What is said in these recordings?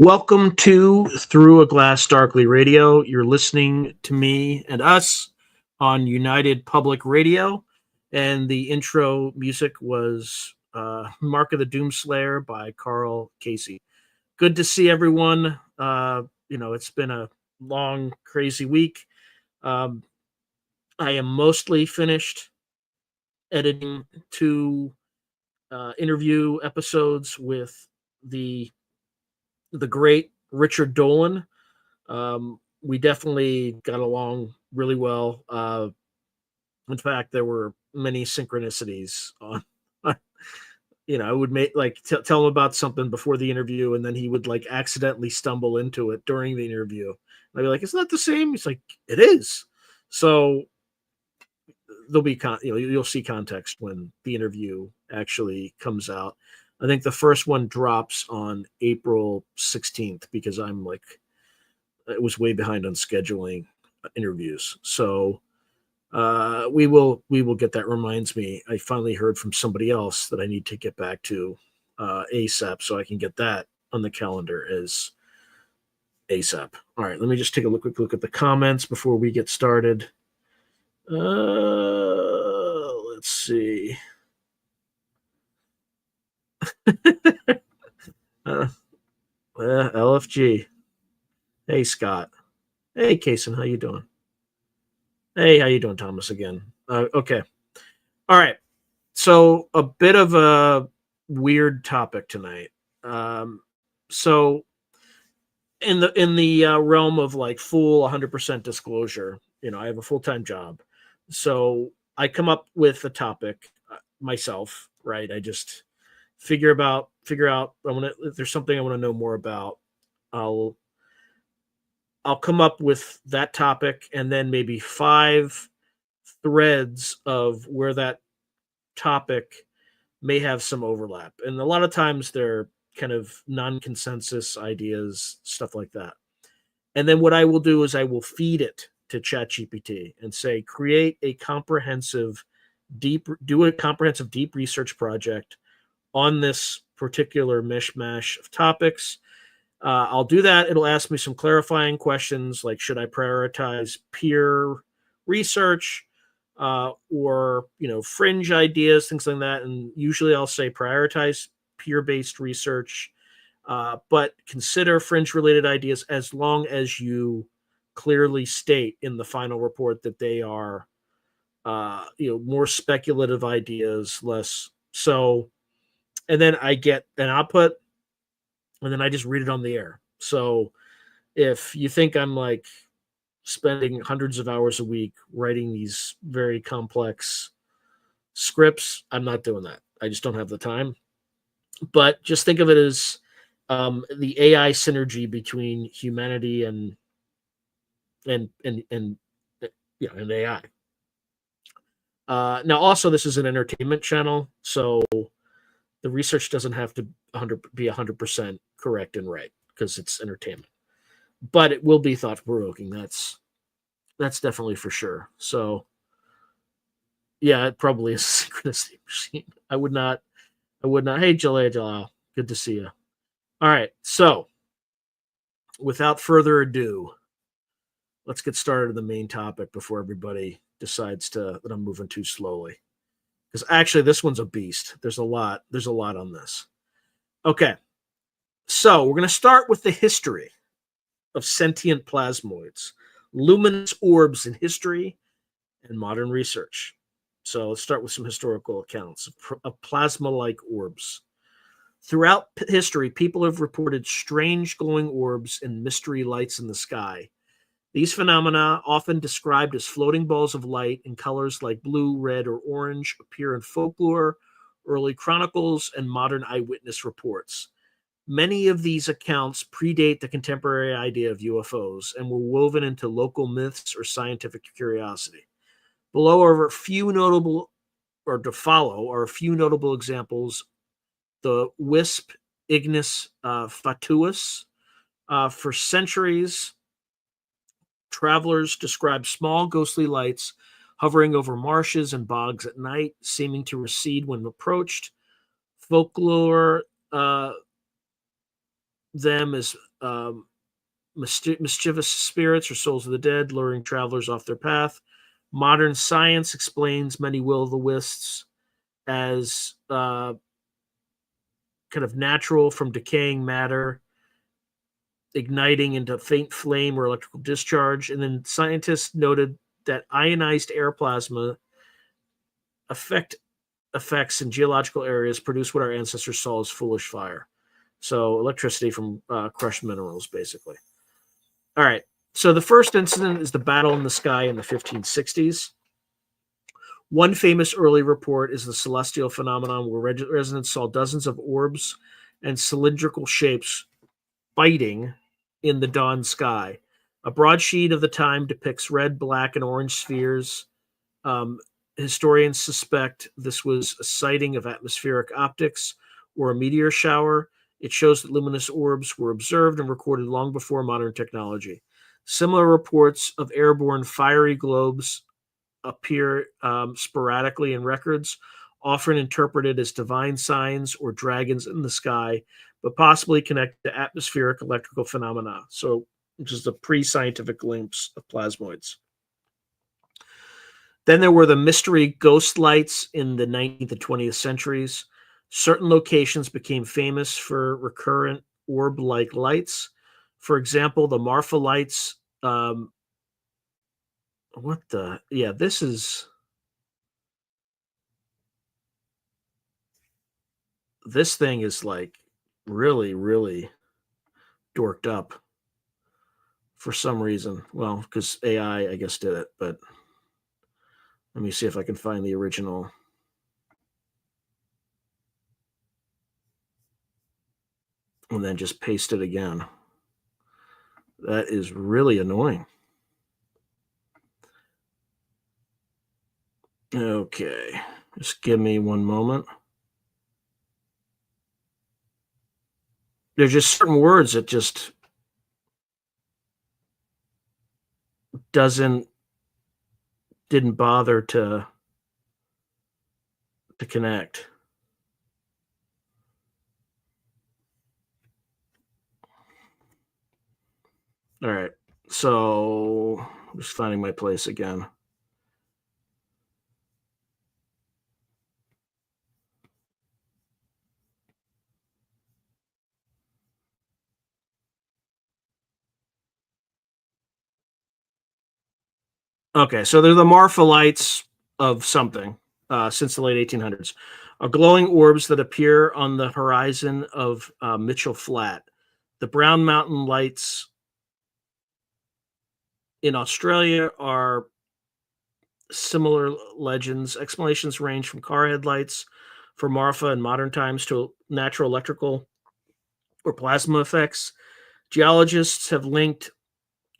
Welcome to Through a Glass Darkly Radio. You're listening to me and us on United Public Radio. And the intro music was Mark of the Doomslayer by Carl Casey. Good to see everyone. It's been a long, crazy week. I am mostly finished editing 2 interview episodes with the great Richard Dolan. We definitely got along really well. In fact, there were many synchronicities on. I would tell him about something before the interview, and then he would accidentally stumble into it during the interview. And I'd be like, "It's not the same." He's like, "It is." So there'll be you'll see context when the interview actually comes out. I think the first one drops on April 16th because it was way behind on scheduling interviews. So we will get that. Reminds me, I finally heard from somebody else that I need to get back to ASAP so I can get that on the calendar as ASAP. All right, let me just take a quick look at the comments before we get started. Let's see. LFG. Hey, Scott. Hey, Kason, how you doing? Hey, how you doing, Thomas, again? Okay. All right. So a bit of a weird topic tonight. So in the realm of full 100% disclosure, I have a full-time job. So I come up with a topic myself, right? I just figure out if there's something I want to know more about, I'll come up with that topic and then maybe 5 threads of where that topic may have some overlap. And a lot of times they're kind of non-consensus ideas, stuff like that. And then what I will do is I will feed it to ChatGPT and say, create a comprehensive deep research project on this particular mishmash of topics. I'll do that. It'll ask me some clarifying questions like, should I prioritize peer research or fringe ideas, things like that. And usually I'll say prioritize peer-based research, but consider fringe-related ideas as long as you clearly state in the final report that they are more speculative ideas, less so. And then I get an output, and then I just read it on the air. So if you think I'm like spending hundreds of hours a week writing these very complex scripts, I'm not doing that. I just don't have the time. But just think of it as the AI synergy between humanity and AI. Now, also, this is an entertainment channel, so the research doesn't have to be 100% correct and right because it's entertainment, but it will be thought provoking. That's definitely for sure. So, yeah, it probably is a synchronicity machine. I would not. Hey, Jalal, good to see you. All right, so without further ado, let's get started on the main topic before everybody decides that I'm moving too slowly. Because actually, this one's a beast. There's a lot on this. Okay, so we're going to start with the history of sentient plasmoids, luminous orbs in history and modern research. So let's start with some historical accounts of plasma-like orbs. Throughout history, people have reported strange glowing orbs and mystery lights in the sky. These phenomena, often described as floating balls of light in colors like blue, red, or orange, appear in folklore, early chronicles, and modern eyewitness reports. Many of these accounts predate the contemporary idea of UFOs and were woven into local myths or scientific curiosity. Below are a few notable, or to follow, are a few notable examples. The wisp Ignis fatuus. For centuries, travelers described small ghostly lights hovering over marshes and bogs at night, seeming to recede when approached. Folklore them as mischievous spirits or souls of the dead, luring travelers off their path. Modern science explains many will-o'-the-wisps as kind of natural from decaying matter, igniting into faint flame or electrical discharge. And then scientists noted that ionized air plasma effects in geological areas produce what our ancestors saw as foolish fire. So electricity from crushed minerals, basically. All right. So the first incident is the battle in the sky in the 1560s. One famous early report is the celestial phenomenon where residents saw dozens of orbs and cylindrical shapes fighting in the dawn sky. A broadsheet of the time depicts red, black, and orange spheres. Historians suspect this was a sighting of atmospheric optics or a meteor shower. It shows that luminous orbs were observed and recorded long before modern technology. Similar reports of airborne fiery globes appear sporadically in records, often interpreted as divine signs or dragons in the sky, but possibly connected to atmospheric electrical phenomena. So, which is the pre-scientific glimpse of plasmoids. Then there were the mystery ghost lights in the 19th and 20th centuries. Certain locations became famous for recurrent orb-like lights. For example, the Marfa lights. This thing is like really, really dorked up for some reason. Well, because AI, I guess, did it. But let me see if I can find the original. And then just paste it again. That is really annoying. Okay, just give me one moment. There's just certain words that just didn't bother to connect. All right. So just finding my place again. Okay, so they're the Marfa lights of something since the late 1800s, are glowing orbs that appear on the horizon of Mitchell Flat. The Brown Mountain lights in Australia are similar legends. Explanations range from car headlights for Marfa in modern times to natural electrical or plasma effects. Geologists have linked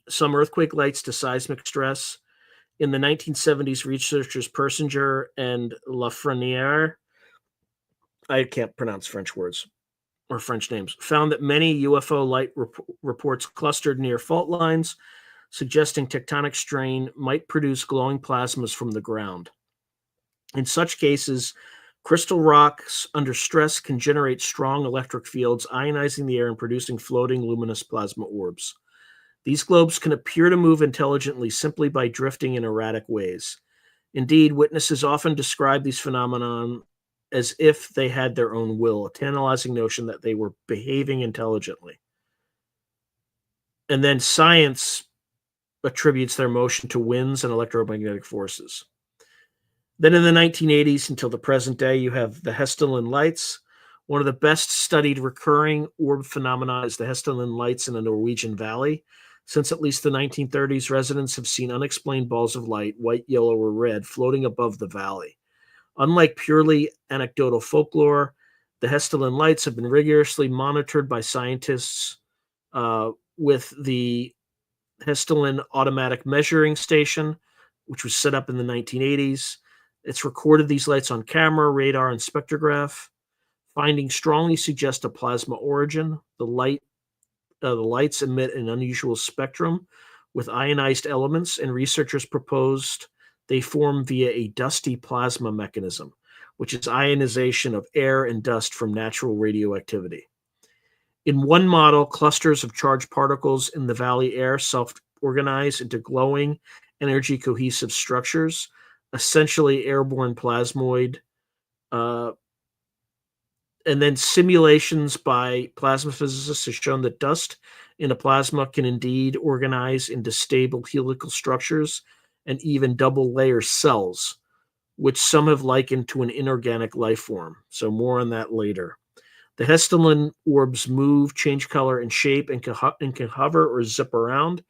some earthquake lights to seismic stress. In the 1970s, researchers Persinger and Lafreniere, I can't pronounce French words or French names, found that many UFO light reports clustered near fault lines, suggesting tectonic strain might produce glowing plasmas from the ground. In such cases, crystal rocks under stress can generate strong electric fields, ionizing the air and producing floating luminous plasma orbs. These globes can appear to move intelligently simply by drifting in erratic ways. Indeed, witnesses often describe these phenomena as if they had their own will, a tantalizing notion that they were behaving intelligently. And then science attributes their motion to winds and electromagnetic forces. Then in the 1980s until the present day, you have the Hessdalen lights. One of the best studied recurring orb phenomena is the Hessdalen lights in the Norwegian Valley. Since at least the 1930s, residents have seen unexplained balls of light, white, yellow, or red, floating above the valley. Unlike purely anecdotal folklore, the Hessdalen lights have been rigorously monitored by scientists with the Hessdalen Automatic Measuring Station, which was set up in the 1980s. It's recorded these lights on camera, radar, and spectrograph. Findings strongly suggest a plasma origin. The lights emit an unusual spectrum with ionized elements, and researchers proposed they form via a dusty plasma mechanism, which is ionization of air and dust from natural radioactivity. In one model, clusters of charged particles in the valley air self-organize into glowing, energy-cohesive structures, essentially airborne plasmoid. Uh, and then simulations by plasma physicists have shown that dust in a plasma can indeed organize into stable helical structures and even double-layer cells, which some have likened to an inorganic life form. So more on that later. The Hessdalen orbs move, change color and shape, and can hover or zip around,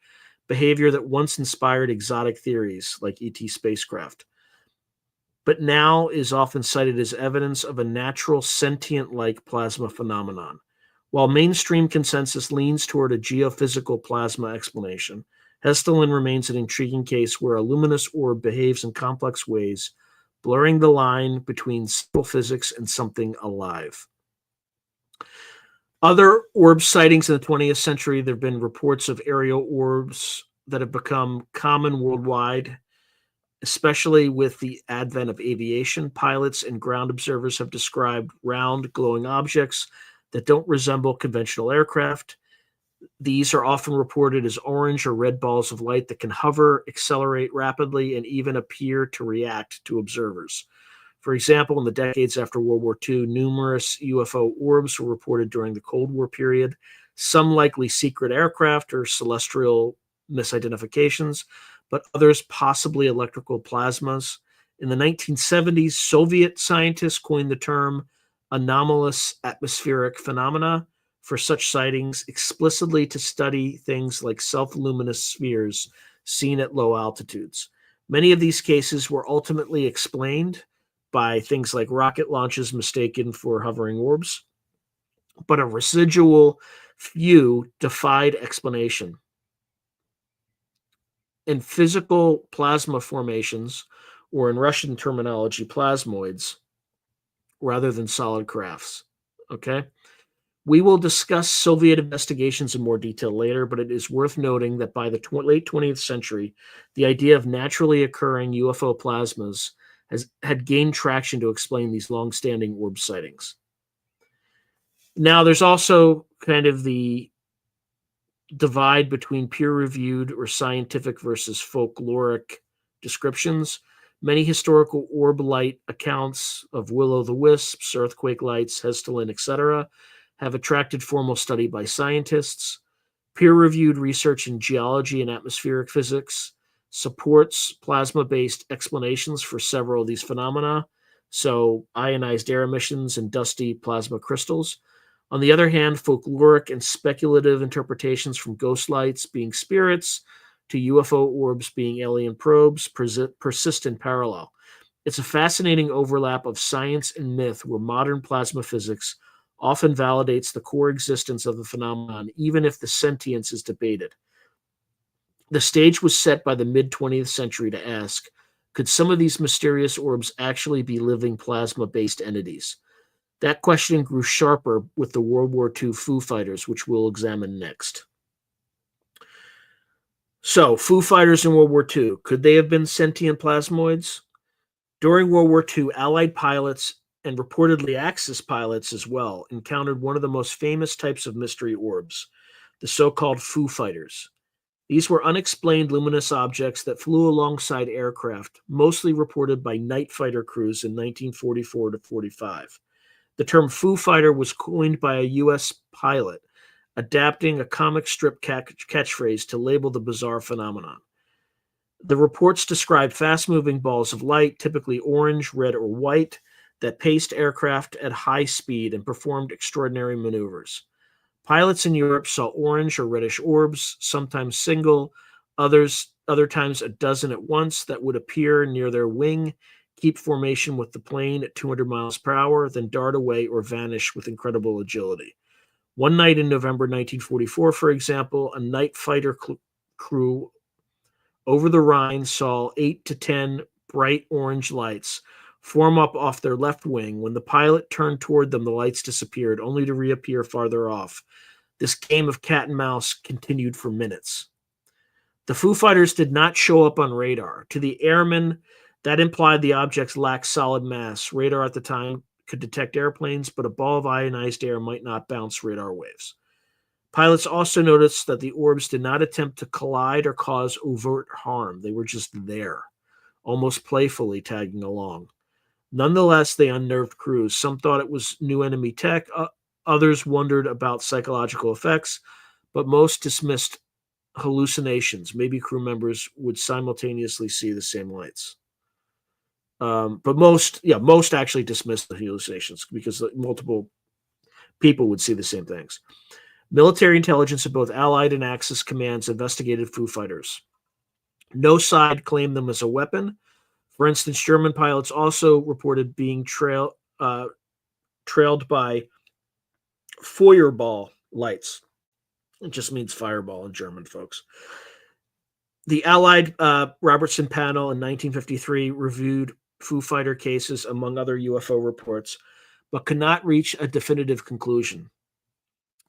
behavior that once inspired exotic theories like ET spacecraft, but now is often cited as evidence of a natural sentient-like plasma phenomenon. While mainstream consensus leans toward a geophysical plasma explanation, Hessdalen remains an intriguing case where a luminous orb behaves in complex ways, blurring the line between simple physics and something alive. Other orb sightings in the 20th century, there have been reports of aerial orbs that have become common worldwide, especially with the advent of aviation. Pilots and ground observers have described round, glowing objects that don't resemble conventional aircraft. These are often reported as orange or red balls of light that can hover, accelerate rapidly, and even appear to react to observers. For example, in the decades after World War II, numerous UFO orbs were reported during the Cold War period, some likely secret aircraft or celestial misidentifications, but others possibly electrical plasmas. In the 1970s, Soviet scientists coined the term anomalous atmospheric phenomena for such sightings, explicitly to study things like self-luminous spheres seen at low altitudes. Many of these cases were ultimately explained by things like rocket launches mistaken for hovering orbs, but a residual few defied explanation. In physical plasma formations, or in Russian terminology, plasmoids, rather than solid crafts. Okay? We will discuss Soviet investigations in more detail later, but it is worth noting that by the late 20th century, the idea of naturally occurring UFO plasmas had gained traction to explain these long-standing orb sightings. Now, there's also kind of the divide between peer-reviewed or scientific versus folkloric descriptions. Many historical orb light accounts of will-o'-the-wisps, earthquake lights, Hestilin, etc., have attracted formal study by scientists. Peer-reviewed research in geology and atmospheric physics supports plasma-based explanations for several of these phenomena, so ionized air emissions and dusty plasma crystals. On the other hand, folkloric and speculative interpretations from ghost lights being spirits to UFO orbs being alien probes persist in parallel. It's a fascinating overlap of science and myth where modern plasma physics often validates the core existence of the phenomenon, even if the sentience is debated. The stage was set by the mid 20th century to ask, could some of these mysterious orbs actually be living plasma based entities? That question grew sharper with the World War II Foo Fighters, which we'll examine next. So, Foo Fighters in World War II, could they have been sentient plasmoids? During World War II, Allied pilots and reportedly Axis pilots as well encountered one of the most famous types of mystery orbs, the so-called Foo Fighters. These were unexplained luminous objects that flew alongside aircraft, mostly reported by night fighter crews in 1944 to 45. The term Foo Fighter was coined by a U.S. pilot, adapting a comic strip catchphrase to label the bizarre phenomenon. The reports described fast-moving balls of light, typically orange, red, or white, that paced aircraft at high speed and performed extraordinary maneuvers. Pilots in Europe saw orange or reddish orbs, sometimes single, other times a dozen at once, that would appear near their wing, keep formation with the plane at 200 miles per hour, then dart away or vanish with incredible agility. One night in November 1944, for example, a night fighter crew over the Rhine saw 8 to 10 bright orange lights form up off their left wing. When the pilot turned toward them, the lights disappeared, only to reappear farther off. This game of cat and mouse continued for minutes. The Foo Fighters did not show up on radar. To the airmen, that implied the objects lacked solid mass. Radar at the time could detect airplanes, but a ball of ionized air might not bounce radar waves. Pilots also noticed that the orbs did not attempt to collide or cause overt harm. They were just there, almost playfully tagging along. Nonetheless, they unnerved crews. Some thought it was new enemy tech. Others wondered about psychological effects, but most dismissed hallucinations. Maybe crew members would simultaneously see the same lights. But most actually dismissed the hallucinations because multiple people would see the same things. Military intelligence of both Allied and Axis commands investigated Foo Fighters. No side claimed them as a weapon. For instance, German pilots also reported being trailed by Feuerball lights. It just means fireball in German, folks. The Allied Robertson panel in 1953 reviewed Foo Fighter cases, among other UFO reports, but could not reach a definitive conclusion.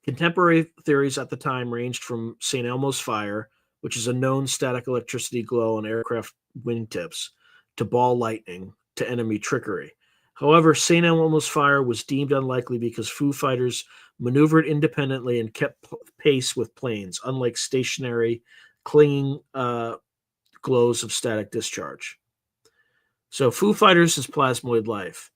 Contemporary theories at the time ranged from St. Elmo's fire, which is a known static electricity glow on aircraft wingtips, to ball lightning, to enemy trickery. However, St. Elmo's fire was deemed unlikely because Foo Fighters maneuvered independently and kept pace with planes, unlike stationary, clinging glows of static discharge. So Foo Fighters is plasmoid life.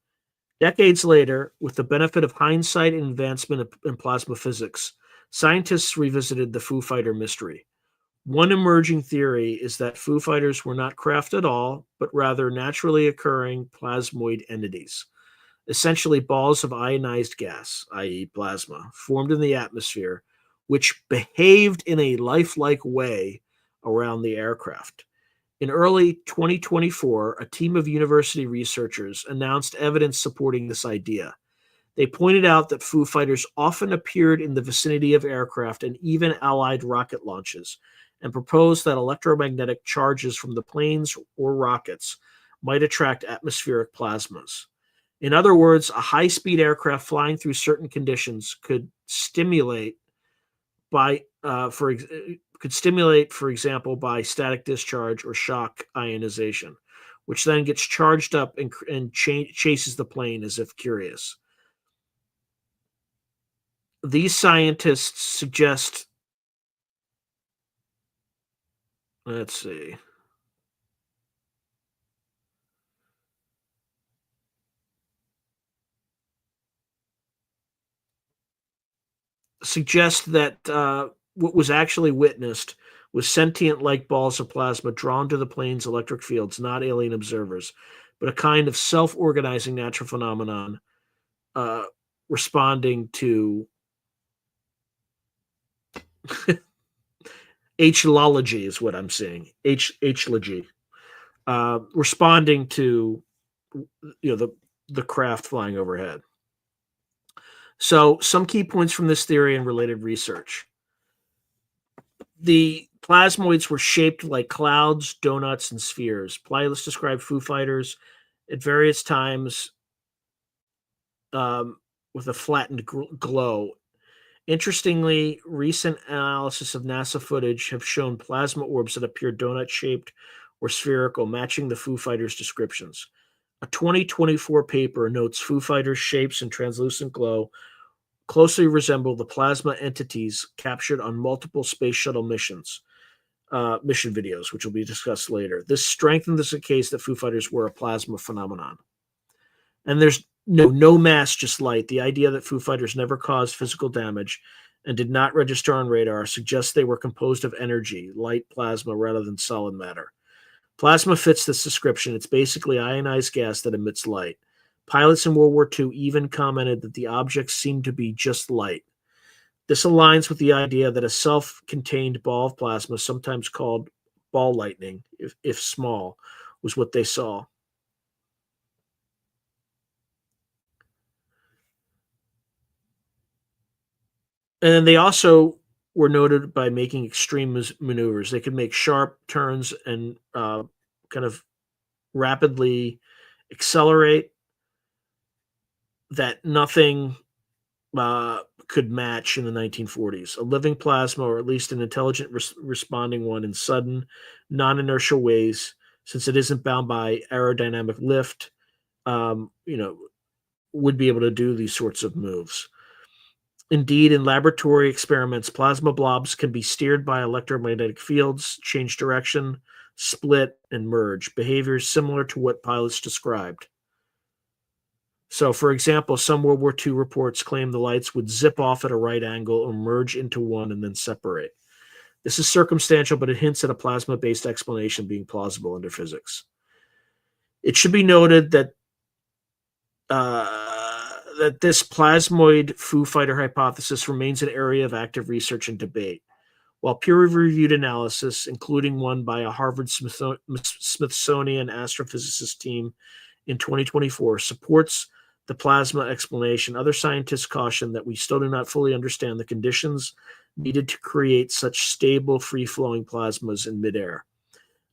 Decades later, with the benefit of hindsight and advancement in plasma physics, scientists revisited the Foo Fighter mystery. One emerging theory is that Foo Fighters were not craft at all, but rather naturally occurring plasmoid entities, essentially balls of ionized gas, i.e. plasma, formed in the atmosphere, which behaved in a lifelike way around the aircraft. In early 2024, a team of university researchers announced evidence supporting this idea. They pointed out that Foo Fighters often appeared in the vicinity of aircraft and even Allied rocket launches, and proposed that electromagnetic charges from the planes or rockets might attract atmospheric plasmas. In other words, a high-speed aircraft flying through certain conditions could stimulate, for example, by static discharge or shock ionization, which then gets charged up and chases the plane as if curious. These scientists suggest Let's see. Suggest that what was actually witnessed was sentient like balls of plasma drawn to the plane's electric fields, not alien observers, but a kind of self organizing natural phenomenon uh, responding to H-lology, is what I'm saying. H-logy. Responding to the craft flying overhead. So, some key points from this theory and related research. The plasmoids were shaped like clouds, donuts, and spheres. Pilots described Foo Fighters at various times with a flattened glow. Interestingly, recent analysis of NASA footage have shown plasma orbs that appear donut-shaped or spherical, matching the Foo Fighters descriptions. A 2024 paper notes Foo Fighters' shapes and translucent glow closely resemble the plasma entities captured on multiple space shuttle mission videos, which will be discussed later. This strengthens the case that Foo Fighters were a plasma phenomenon. And there's no mass, just light. The idea that Foo Fighters never caused physical damage and did not register on radar suggests they were composed of energy, light plasma, rather than solid matter. Plasma fits this description. It's basically ionized gas that emits light. Pilots in World War II even commented that the objects seemed to be just light. This aligns with the idea that a self-contained ball of plasma, sometimes called ball lightning, if small, was what they saw. And then they also were noted by making extreme maneuvers. They could make sharp turns and kind of rapidly accelerate that nothing could match in the 1940s. A living plasma, or at least an intelligent responding one in sudden, non-inertial ways, since it isn't bound by aerodynamic lift, would be able to do these sorts of moves. Indeed, in laboratory experiments, plasma blobs can be steered by electromagnetic fields, change direction, split, and merge, behaviors similar to what pilots described. So, for example, some World War II reports claim the lights would zip off at a right angle or merge into one and then separate. This is circumstantial, but it hints at a plasma-based explanation being plausible under physics. It should be noted that this plasmoid Foo Fighter hypothesis remains an area of active research and debate. While peer-reviewed analysis, including one by a Harvard Smithsonian astrophysicist team in 2024, supports the plasma explanation, other scientists caution that we still do not fully understand the conditions needed to create such stable, free-flowing plasmas in midair.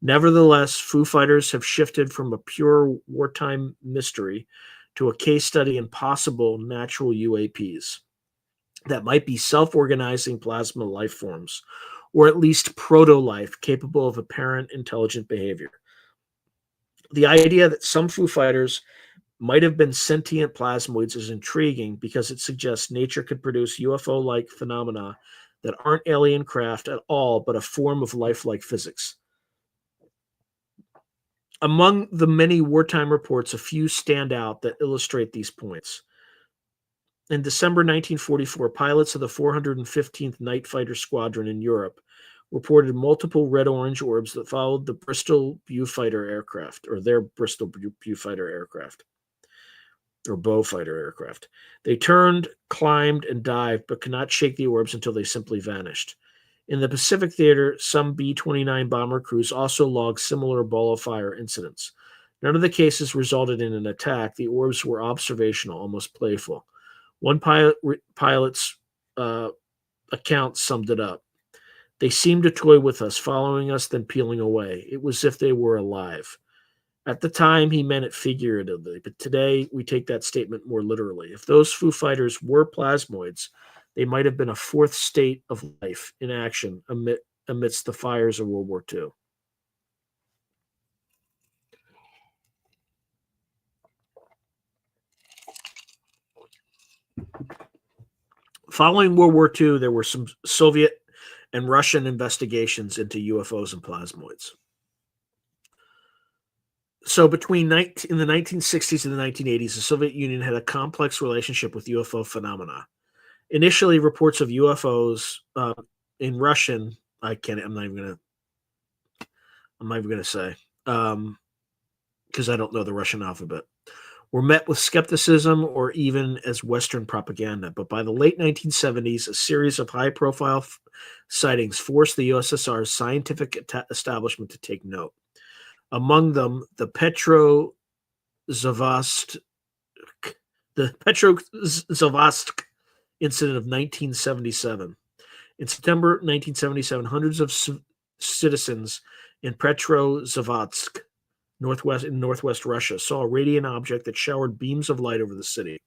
Nevertheless, Foo Fighters have shifted from a pure wartime mystery to a case study in possible natural UAPs that might be self-organizing plasma life forms, or at least proto-life capable of apparent intelligent behavior. The idea that some Foo Fighters might have been sentient plasmoids is intriguing because it suggests nature could produce UFO-like phenomena that aren't alien craft at all, but a form of lifelike physics. Among the many wartime reports, a few stand out that illustrate these points. In December 1944, pilots of the 415th Night Fighter Squadron in Europe reported multiple red-orange orbs that followed the Bristol Beaufighter aircraft, or their Bristol Beaufighter aircraft, or Beaufighter aircraft. They turned, climbed, and dived, but could not shake the orbs until they simply vanished. In the Pacific Theater, some B-29 bomber crews also logged similar ball of fire incidents. None of the cases resulted in an attack. The orbs were observational, almost playful. One pilot's account summed it up. They seemed to toy with us, following us, then peeling away. It was as if they were alive. At the time, he meant it figuratively, but today we take that statement more literally. If those Foo Fighters were plasmoids, they might have been a fourth state of life in action amidst the fires of World War II. Following World War II, there were some Soviet and Russian investigations into UFOs and plasmoids. So between in the 1960s and the 1980s, the Soviet Union had a complex relationship with UFO phenomena. Initially, reports of UFOs in Russian, I'm not even gonna say, because I don't know the Russian alphabet, were met with skepticism or even as Western propaganda. But by the late 1970s, a series of high-profile sightings forced the USSR's scientific establishment to take note. Among them, the Petrovsk incident of 1977. In September 1977, hundreds of citizens in Petrovsk, northwest Russia, saw a radiant object that showered beams of light over the city.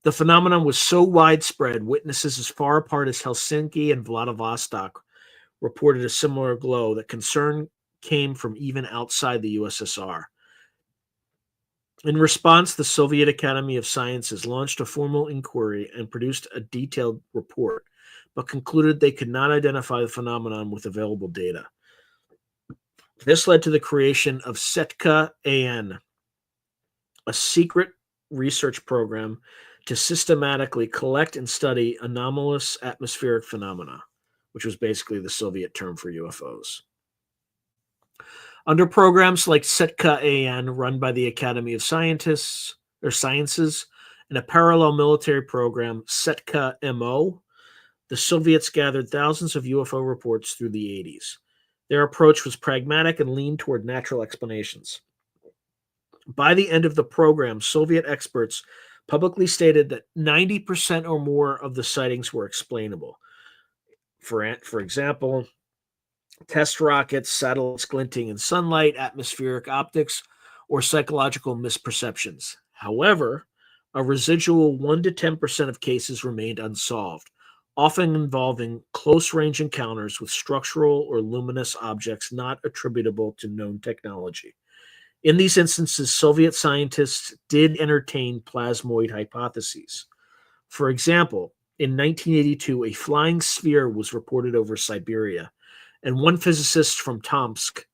The phenomenon was so widespread, witnesses as far apart as Helsinki and Vladivostok reported a similar glow, that concern came from even outside the USSR. In response, the Soviet Academy of Sciences launched a formal inquiry and produced a detailed report, but concluded they could not identify the phenomenon with available data. This led to the creation of Setka-AN, a secret research program to systematically collect and study anomalous atmospheric phenomena, which was basically the Soviet term for UFOs. Under programs like Setka-AN, run by the Academy of Sciences, and a parallel military program, Setka-MO, the Soviets gathered thousands of UFO reports through the 80s. Their approach was pragmatic and leaned toward natural explanations. By the end of the program, Soviet experts publicly stated that 90% or more of the sightings were explainable. For example, test rockets, satellites glinting in sunlight, atmospheric optics, or psychological misperceptions. However, a residual 1 to 10% of cases remained unsolved, often involving close-range encounters with structural or luminous objects not attributable to known technology. In these instances, Soviet scientists did entertain plasmoid hypotheses. For example, in 1982, a flying sphere was reported over Siberia, and one physicist from Tomsk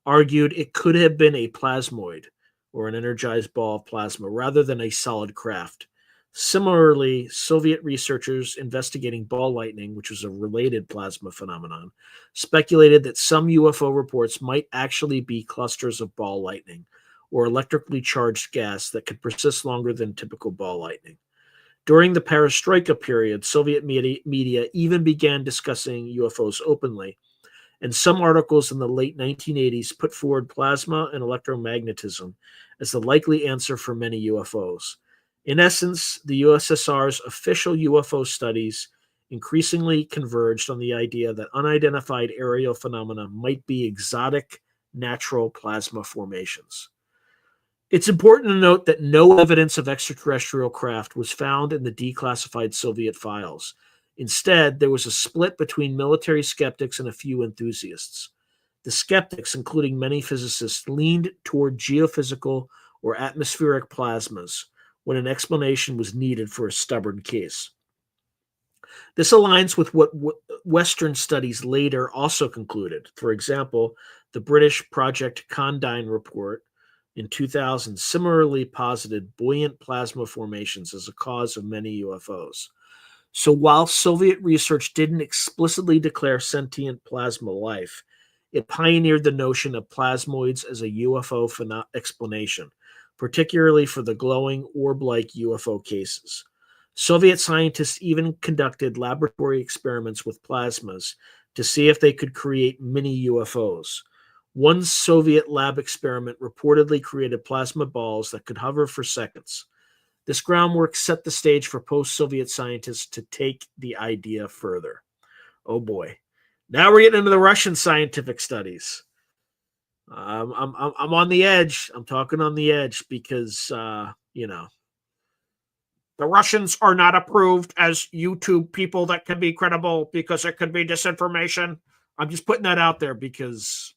argued it could have been a plasmoid, or an energized ball of plasma, rather than a solid craft. Similarly, Soviet researchers investigating ball lightning, which was a related plasma phenomenon, speculated that some UFO reports might actually be clusters of ball lightning, or electrically charged gas that could persist longer than typical ball lightning. During the Perestroika period, Soviet media even began discussing UFOs openly, and some articles in the late 1980s put forward plasma and electromagnetism as the likely answer for many UFOs. In essence, the USSR's official UFO studies increasingly converged on the idea that unidentified aerial phenomena might be exotic natural plasma formations. It's important to note that no evidence of extraterrestrial craft was found in the declassified Soviet files. Instead, there was a split between military skeptics and a few enthusiasts. The skeptics, including many physicists, leaned toward geophysical or atmospheric plasmas when an explanation was needed for a stubborn case. This aligns with what Western studies later also concluded. For example, the British Project Condign report in 2000 similarly posited buoyant plasma formations as a cause of many UFOs. So while Soviet research didn't explicitly declare sentient plasma life, it pioneered the notion of plasmoids as a UFO explanation, particularly for the glowing orb-like UFO cases. Soviet scientists even conducted laboratory experiments with plasmas to see if they could create mini UFOs. One Soviet lab experiment reportedly created plasma balls that could hover for seconds. This groundwork set the stage for post-Soviet scientists to take the idea further. Oh boy. Now we're getting into the Russian scientific studies. I'm on the edge. I'm talking on the edge because, the Russians are not approved as YouTube people that can be credible because it could be disinformation. I'm just putting that out there because,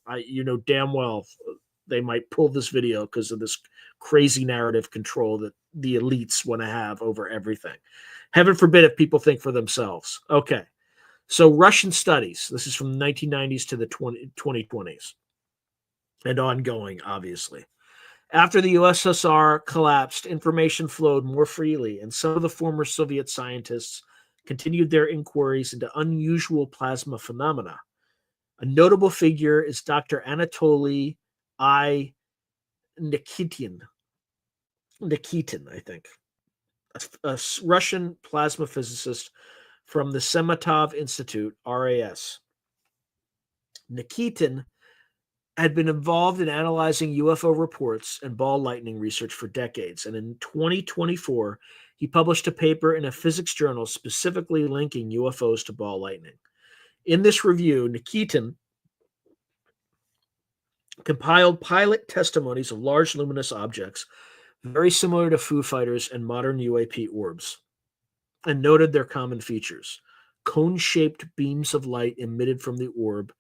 I damn well they might pull this video because of this crazy narrative control that the elites want to have over everything. Heaven forbid if people think for themselves. Okay. So Russian studies. This is from the 1990s to the 2020s and ongoing, obviously. After the USSR collapsed, information flowed more freely, and some of the former Soviet scientists continued their inquiries into unusual plasma phenomena. A notable figure is Dr. Anatoly I. Nikitin, I think, a Russian plasma physicist from the Samatov Institute, RAS. Nikitin had been involved in analyzing UFO reports and ball lightning research for decades, and in 2024, he published a paper in a physics journal specifically linking UFOs to ball lightning. In this review, Nikitin compiled pilot testimonies of large luminous objects very similar to Foo Fighters and modern UAP orbs, and noted their common features: cone-shaped beams of light emitted from the orb,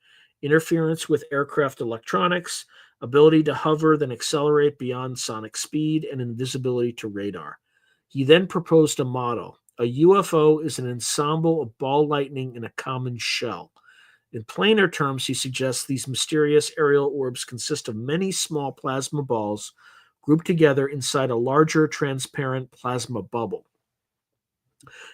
interference with aircraft electronics, ability to hover then accelerate beyond sonic speed, and invisibility to radar. He then proposed a model. A UFO is an ensemble of ball lightning in a common shell. In plainer terms, he suggests these mysterious aerial orbs consist of many small plasma balls grouped together inside a larger transparent plasma bubble.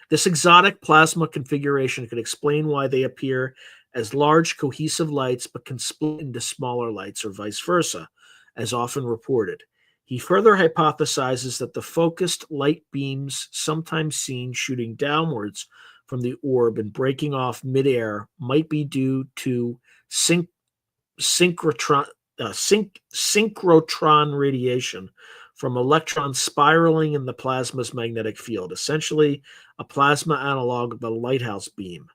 This exotic plasma configuration could explain why they appear as large cohesive lights but can split into smaller lights or vice versa, as often reported. He further hypothesizes that the focused light beams sometimes seen shooting downwards from the orb and breaking off midair might be due to synchrotron radiation from electrons spiraling in the plasma's magnetic field, essentially a plasma analog of a lighthouse beam.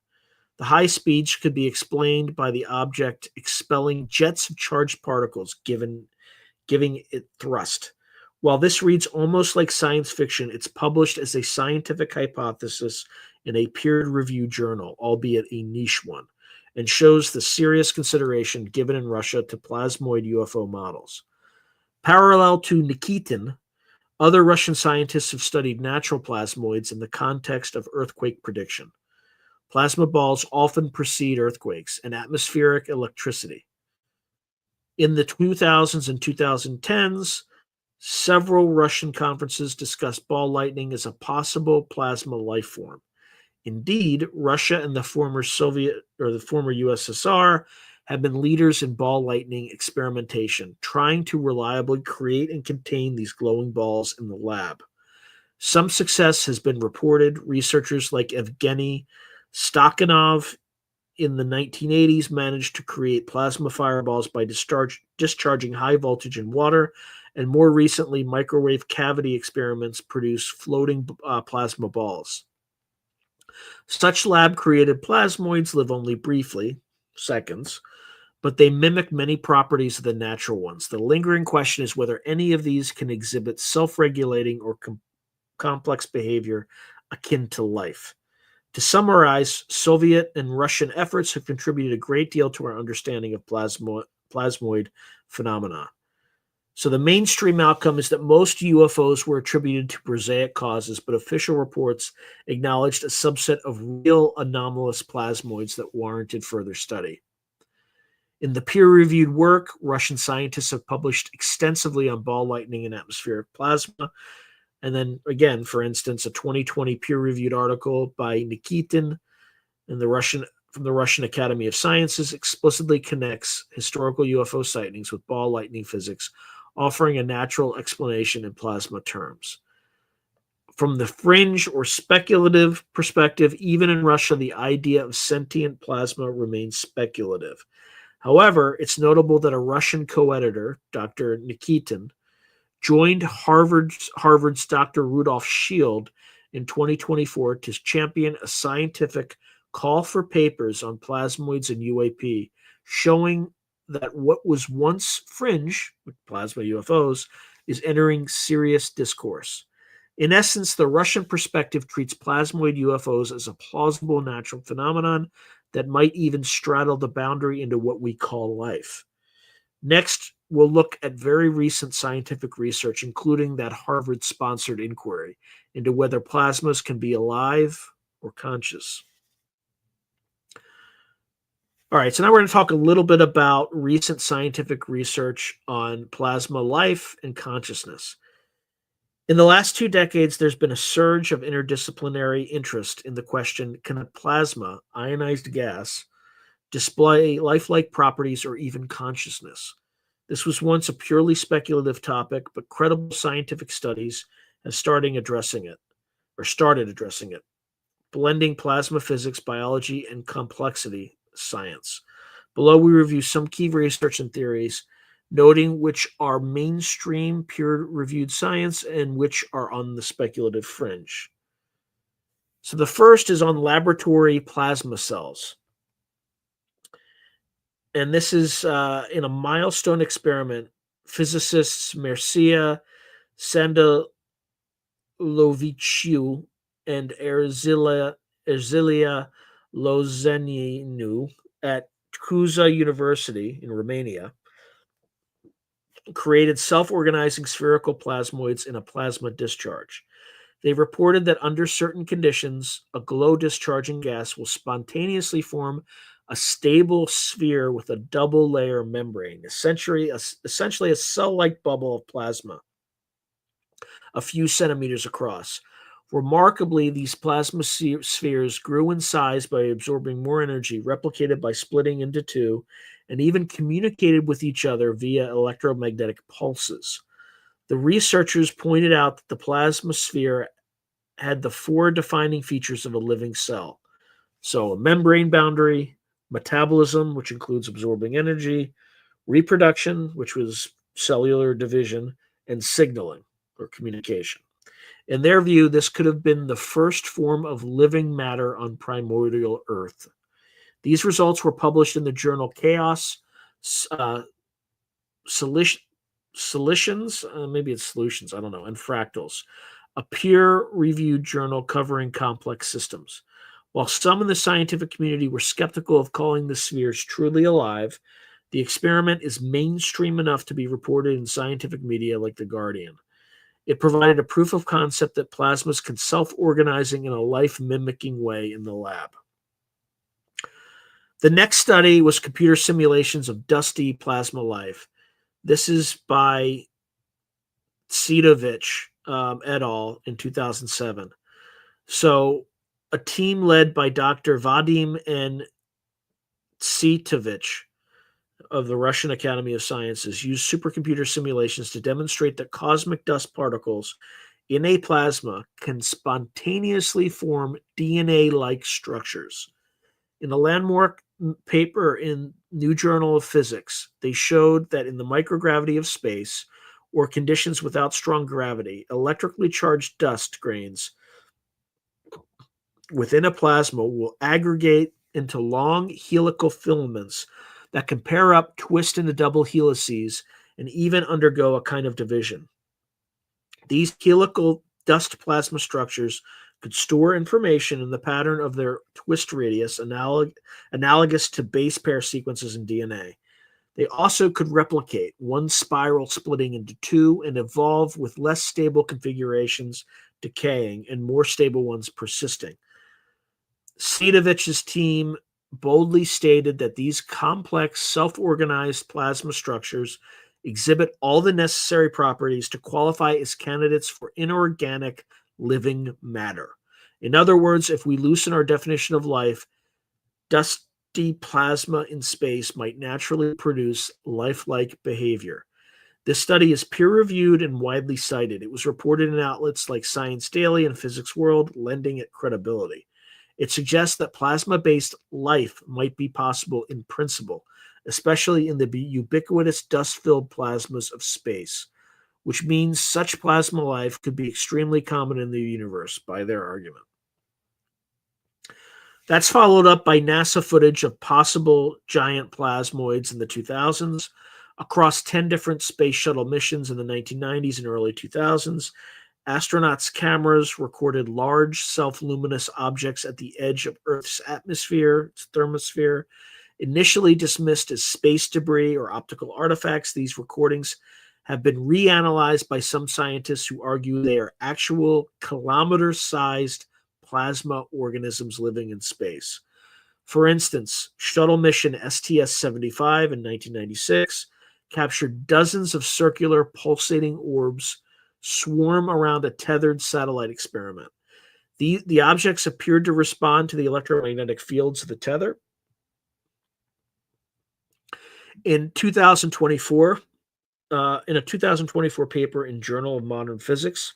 The high speeds could be explained by the object expelling jets of charged particles, giving it thrust. While this reads almost like science fiction, it's published as a scientific hypothesis in a peer-reviewed journal, albeit a niche one, and shows the serious consideration given in Russia to plasmoid UFO models. Parallel to Nikitin, other Russian scientists have studied natural plasmoids in the context of earthquake prediction. Plasma balls often precede earthquakes and atmospheric electricity. In the 2000s and 2010s, several Russian conferences discussed ball lightning as a possible plasma life form. Indeed, Russia and the former USSR have been leaders in ball lightning experimentation, trying to reliably create and contain these glowing balls in the lab. Some success has been reported. Researchers like Evgeny Stakhanov in the 1980s managed to create plasma fireballs by discharging high voltage in water, and more recently, microwave cavity experiments produce floating plasma balls. Such lab-created plasmoids live only briefly, seconds, but they mimic many properties of the natural ones. The lingering question is whether any of these can exhibit self-regulating or complex behavior akin to life. To summarize, Soviet and Russian efforts have contributed a great deal to our understanding of plasmoid phenomena. So the mainstream outcome is that most UFOs were attributed to prosaic causes, but official reports acknowledged a subset of real anomalous plasmoids that warranted further study. In the peer-reviewed work, Russian scientists have published extensively on ball lightning and atmospheric plasma. And then, again, for instance, a 2020 peer-reviewed article by Nikitin from the Russian Academy of Sciences explicitly connects historical UFO sightings with ball lightning physics, offering a natural explanation in plasma terms. From the fringe or speculative perspective, even in Russia, the idea of sentient plasma remains speculative. However, it's notable that a Russian co-editor, Dr. Nikitin, joined Harvard's Dr. Rudolf Shield in 2024 to champion a scientific call for papers on plasmoids and UAP, showing that what was once fringe, with plasma UFOs, is entering serious discourse. In essence, the Russian perspective treats plasmoid UFOs as a plausible natural phenomenon that might even straddle the boundary into what we call life. Next, we'll look at very recent scientific research, including that Harvard-sponsored inquiry into whether plasmas can be alive or conscious. All right, so now we're going to talk a little bit about recent scientific research on plasma life and consciousness. In the last 2 decades, there's been a surge of interdisciplinary interest in the question, can a plasma, ionized gas, display lifelike properties or even consciousness? This was once a purely speculative topic, but credible scientific studies have started addressing it, blending plasma physics, biology, and complexity science. Below, we review some key research and theories, noting which are mainstream peer-reviewed science and which are on the speculative fringe. So the first is on laboratory plasma cells. And this is in a milestone experiment. Physicists Mircea Sandaloviciu and Erzilia Lozeniu at Cuza University in Romania created self-organizing spherical plasmoids in a plasma discharge. They reported that under certain conditions, a glow-discharging gas will spontaneously form a stable sphere with a double-layer membrane, essentially a cell-like bubble of plasma, a few centimeters across. Remarkably, these plasma spheres grew in size by absorbing more energy, replicated by splitting into two, and even communicated with each other via electromagnetic pulses. The researchers pointed out that the plasma sphere had the 4 defining features of a living cell. So a membrane boundary, metabolism, which includes absorbing energy, reproduction, which was cellular division, and signaling or communication. In their view, this could have been the first form of living matter on primordial Earth. These results were published in the journal Chaos Solutions, maybe it's Solutions, I don't know, and Fractals, a peer-reviewed journal covering complex systems. While some in the scientific community were skeptical of calling the spheres truly alive, the experiment is mainstream enough to be reported in scientific media like The Guardian. It provided a proof of concept that plasmas can self-organizing in a life-mimicking way in the lab. The next study was computer simulations of dusty plasma life. This is by Cedovich et al. In 2007. So a team led by Dr. Vadim N. Cedovich of the Russian Academy of Sciences used supercomputer simulations to demonstrate that cosmic dust particles in a plasma can spontaneously form DNA-like structures. In a landmark paper in New Journal of Physics, they showed that in the microgravity of space, or conditions without strong gravity, electrically charged dust grains within a plasma will aggregate into long helical filaments that can pair up, twist into double helices, and even undergo a kind of division. These helical dust plasma structures could store information in the pattern of their twist radius, analogous to base pair sequences in DNA. They also could replicate, one spiral splitting into 2, and evolve with less stable configurations decaying and more stable ones persisting. Cedovich's team boldly stated that these complex, self-organized plasma structures exhibit all the necessary properties to qualify as candidates for inorganic living matter. In other words, if we loosen our definition of life, dusty plasma in space might naturally produce lifelike behavior. This study is peer-reviewed and widely cited. It was reported in outlets like Science Daily and Physics World, lending it credibility. It suggests that plasma-based life might be possible in principle, especially in the ubiquitous dust-filled plasmas of space, which means such plasma life could be extremely common in the universe, by their argument. That's followed up by NASA footage of possible giant plasmoids in the 2000s, across 10 different space shuttle missions in the 1990s and early 2000s. Astronauts' cameras recorded large self-luminous objects at the edge of Earth's atmosphere, its thermosphere, Initially dismissed as space debris or optical artifacts, these recordings have been reanalyzed by some scientists who argue they are actual kilometer-sized plasma organisms living in space. For instance, shuttle mission STS-75 in 1996 captured dozens of circular pulsating orbs swarm around a tethered satellite experiment. The objects appeared to respond to the electromagnetic fields of the tether. In 2024, in a 2024 paper in Journal of Modern Physics,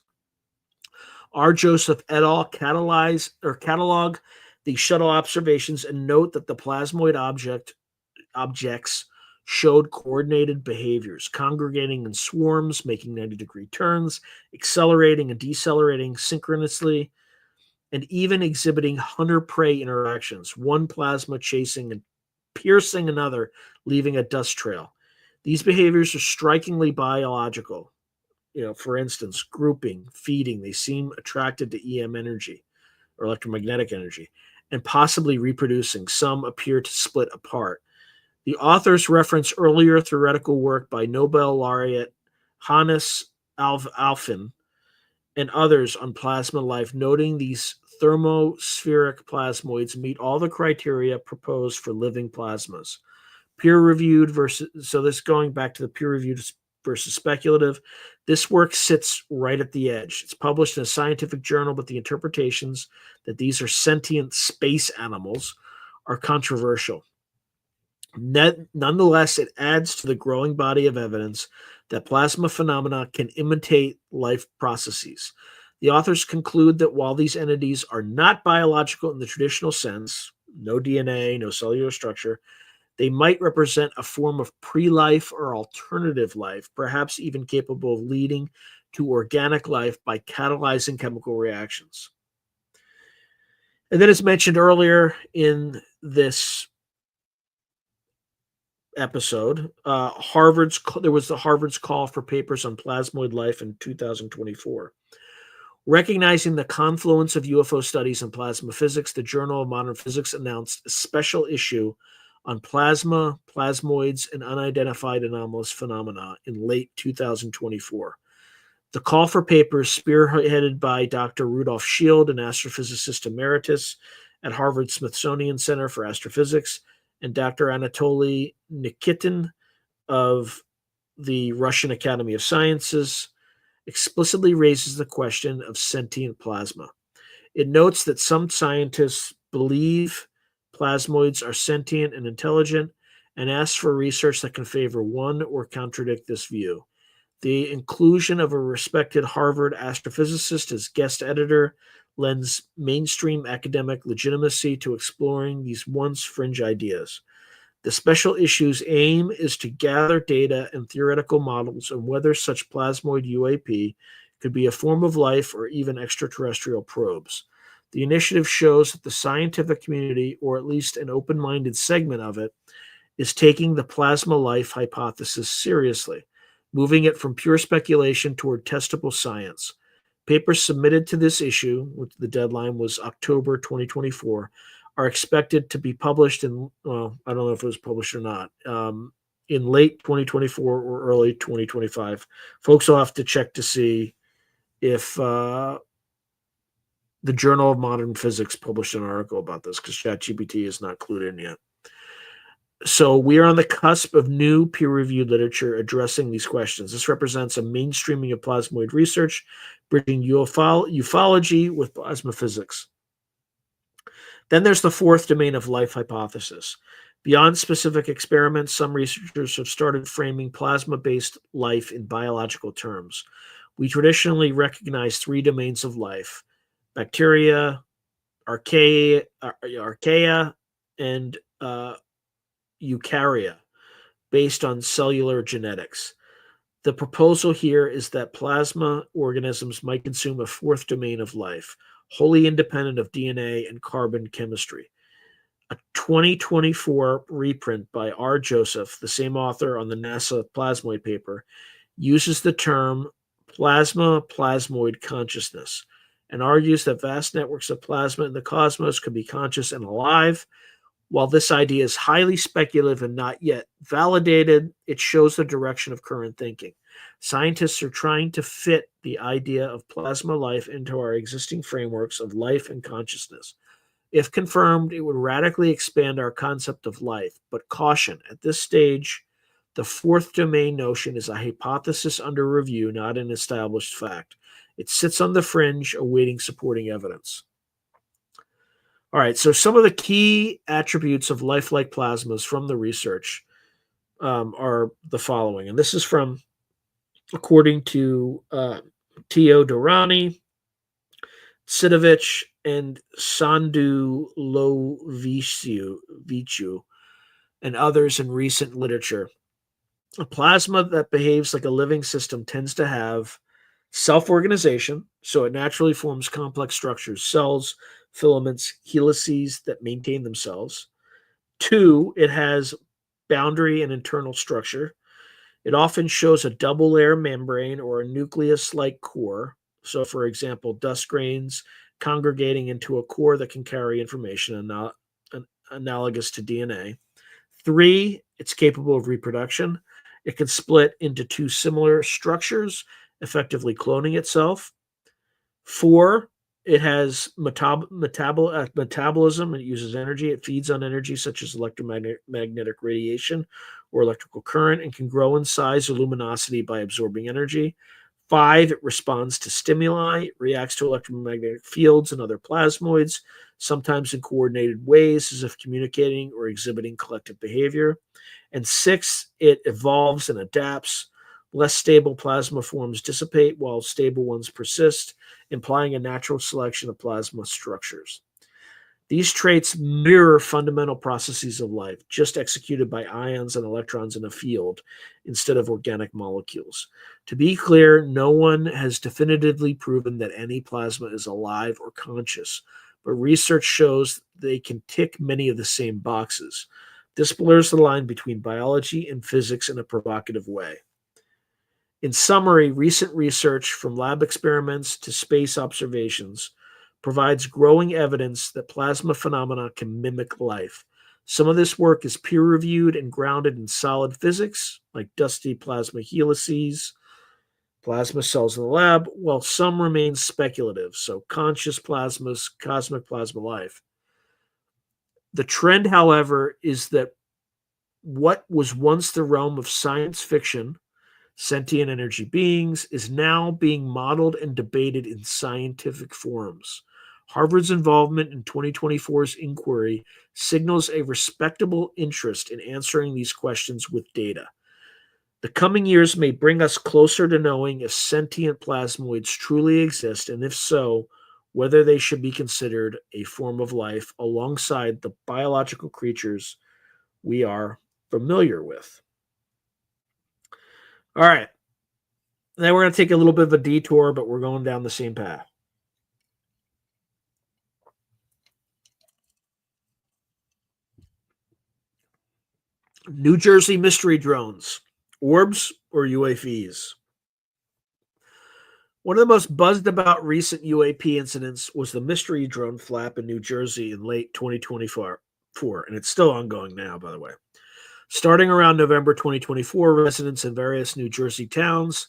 R. Joseph et al. Catalog the shuttle observations and note that the plasmoid objects showed coordinated behaviors, congregating in swarms, making 90-degree turns, accelerating and decelerating synchronously, and even exhibiting hunter-prey interactions, one plasma chasing and piercing another, leaving a dust trail. These behaviors are strikingly biological. For instance, grouping, feeding, they seem attracted to EM energy or electromagnetic energy, and possibly reproducing. Some appear to split apart. The authors reference earlier theoretical work by Nobel laureate Hannes Alfvén and others on plasma life, noting these thermospheric plasmoids meet all the criteria proposed for living plasmas. Peer-reviewed versus, so this going back to the peer-reviewed versus speculative, this work sits right at the edge. It's published in a scientific journal, but the interpretations that these are sentient space animals are controversial. Nonetheless, it adds to the growing body of evidence that plasma phenomena can imitate life processes. The authors conclude that while these entities are not biological in the traditional sense, no DNA, no cellular structure, they might represent a form of pre-life or alternative life, perhaps even capable of leading to organic life by catalyzing chemical reactions. And then, as mentioned earlier in this episode, there was the Harvard's call for papers on plasmoid life in 2024. Recognizing the confluence of UFO studies and plasma physics, the Journal of Modern Physics announced a special issue on plasma, plasmoids, and unidentified anomalous phenomena in late 2024. The call for papers, spearheaded by Dr. Rudolf Shield, an astrophysicist emeritus at Harvard Smithsonian Center for Astrophysics, and Dr. Anatoly Nikitin of the Russian Academy of Sciences, explicitly raises the question of sentient plasma. It notes that some scientists believe plasmoids are sentient and intelligent, and asks for research that can favor one or contradict this view. The inclusion of a respected Harvard astrophysicist as guest editor lends mainstream academic legitimacy to exploring these once fringe ideas. The special issue's aim is to gather data and theoretical models on whether such plasmoid UAP could be a form of life or even extraterrestrial probes. The initiative shows that the scientific community, or at least an open-minded segment of it, is taking the plasma life hypothesis seriously, moving it from pure speculation toward testable science. Papers submitted to this issue, which the deadline was October 2024, are expected to be published in, well, I don't know if it was published or not, in late 2024 or early 2025. Folks will have to check to see if the Journal of Modern Physics published an article about this, because ChatGPT is not clued in yet. So we are on the cusp of new peer-reviewed literature addressing these questions. This represents a mainstreaming of plasmoid research, bridging ufology with plasma physics. Then there's the fourth domain of life hypothesis. Beyond specific experiments, some researchers have started framing plasma-based life in biological terms. We traditionally recognize three domains of life: bacteria, archaea, and eukarya, based on cellular genetics. The proposal here is that plasma organisms might consume a fourth domain of life, wholly independent of DNA and carbon chemistry. A 2024 reprint by R. Joseph, the same author on the NASA plasmoid paper, uses the term plasmoid consciousness and argues that vast networks of plasma in the cosmos could be conscious and alive, While this idea is highly speculative and not yet validated, it shows the direction of current thinking. Scientists are trying to fit the idea of plasma life into our existing frameworks of life and consciousness. If confirmed, it would radically expand our concept of life. But caution, at this stage, the fourth domain notion is a hypothesis under review, not an established fact. It sits on the fringe, awaiting supporting evidence. All right, so some of the key attributes of lifelike plasmas from the research are the following. And this is from, according to Teo Dorani, Sidovich, and Sandu Lovicu, and others in recent literature. A plasma that behaves like a living system tends to have self-organization, so it naturally forms complex structures, cells, filaments, helices that maintain themselves. Two, it has boundary and internal structure. It often shows a double-layer membrane or a nucleus-like core. So, for example, dust grains congregating into a core that can carry information analogous to DNA. Three, it's capable of reproduction. It can split into two similar structures, effectively cloning itself. Four, it has metabolism. It uses energy. It feeds on energy such as electromagnetic radiation or electrical current, and can grow in size or luminosity by absorbing energy. Five, it responds to stimuli. It reacts to electromagnetic fields and other plasmoids, sometimes in coordinated ways, as if communicating or exhibiting collective behavior. And six, it evolves and adapts. Less stable plasma forms dissipate while stable ones persist, implying a natural selection of plasma structures. These traits mirror fundamental processes of life, just executed by ions and electrons in a field instead of organic molecules. To be clear, no one has definitively proven that any plasma is alive or conscious, but research shows they can tick many of the same boxes. This blurs the line between biology and physics in a provocative way. In summary, recent research from lab experiments to space observations provides growing evidence that plasma phenomena can mimic life. Some of this work is peer-reviewed and grounded in solid physics, like dusty plasma helices, plasma cells in the lab, while some remain speculative, so conscious plasmas, cosmic plasma life. The trend, however, is that what was once the realm of science fiction, sentient energy beings, is now being modeled and debated in scientific forums. Harvard's involvement in 2024's inquiry signals a respectable interest in answering these questions with data. The coming years may bring us closer to knowing if sentient plasmoids truly exist, and if so, whether they should be considered a form of life alongside the biological creatures we are familiar with. All right. Now we're going to take a little bit of a detour, but we're going down the same path. New Jersey mystery drones, orbs or UAVs. One of the most buzzed about recent UAP incidents was the mystery drone flap in New Jersey in late 2024, and it's still ongoing now, by the way. Starting around November 2024, residents in various New Jersey towns,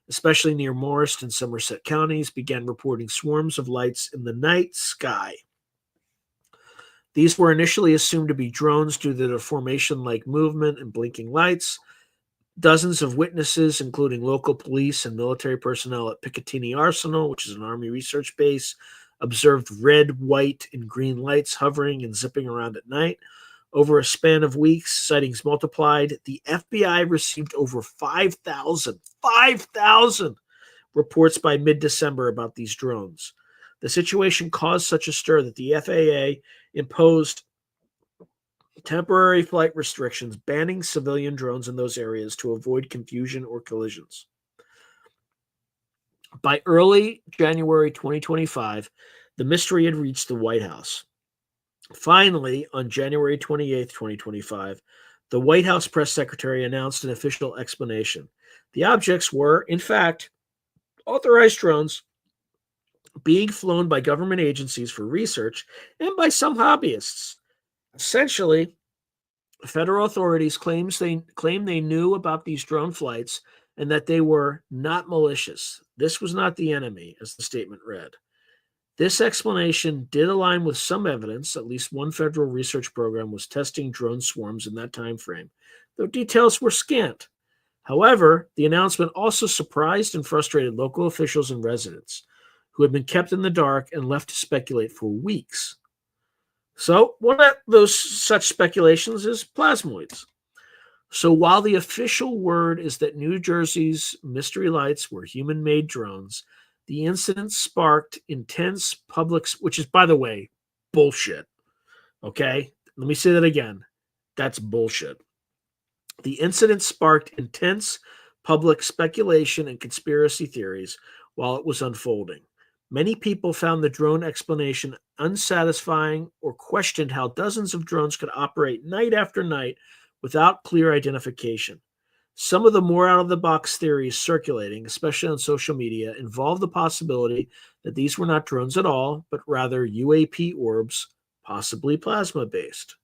especially near Morris and Somerset counties, began reporting swarms of lights in the night sky. These were initially assumed to be drones due to their formation-like movement and blinking lights. Dozens of witnesses, including local police and military personnel at Picatinny Arsenal, which is an Army research base, observed red, white, and green lights hovering and zipping around at night. Over a span of weeks, sightings multiplied. The FBI received over 5,000 reports by mid-December about these drones. The situation caused such a stir that the FAA imposed temporary flight restrictions, banning civilian drones in those areas to avoid confusion or collisions. By early January 2025, the mystery had reached the White House. Finally, on January 28, 2025, the White House press secretary announced an official explanation. The objects were, in fact, authorized drones being flown by government agencies for research and by some hobbyists. Essentially, federal authorities claim they knew about these drone flights and that they were not malicious. This was not the enemy, as the statement read. This explanation did align with some evidence. At least one federal research program was testing drone swarms in that time frame, though details were scant. However, the announcement also surprised and frustrated local officials and residents, who had been kept in the dark and left to speculate for weeks. So, one of those such speculations is plasmoids. So, while the official word is that New Jersey's mystery lights were human made drones, the incident sparked intense public, which is, by the way, bullshit. Okay? Let me say that again. That's bullshit. The incident sparked intense public speculation and conspiracy theories while it was unfolding. Many people found the drone explanation unsatisfying or questioned how dozens of drones could operate night after night without clear identification. Some of the more out of the box theories circulating, especially on social media, involve the possibility that these were not drones at all, but rather UAP orbs, possibly plasma based.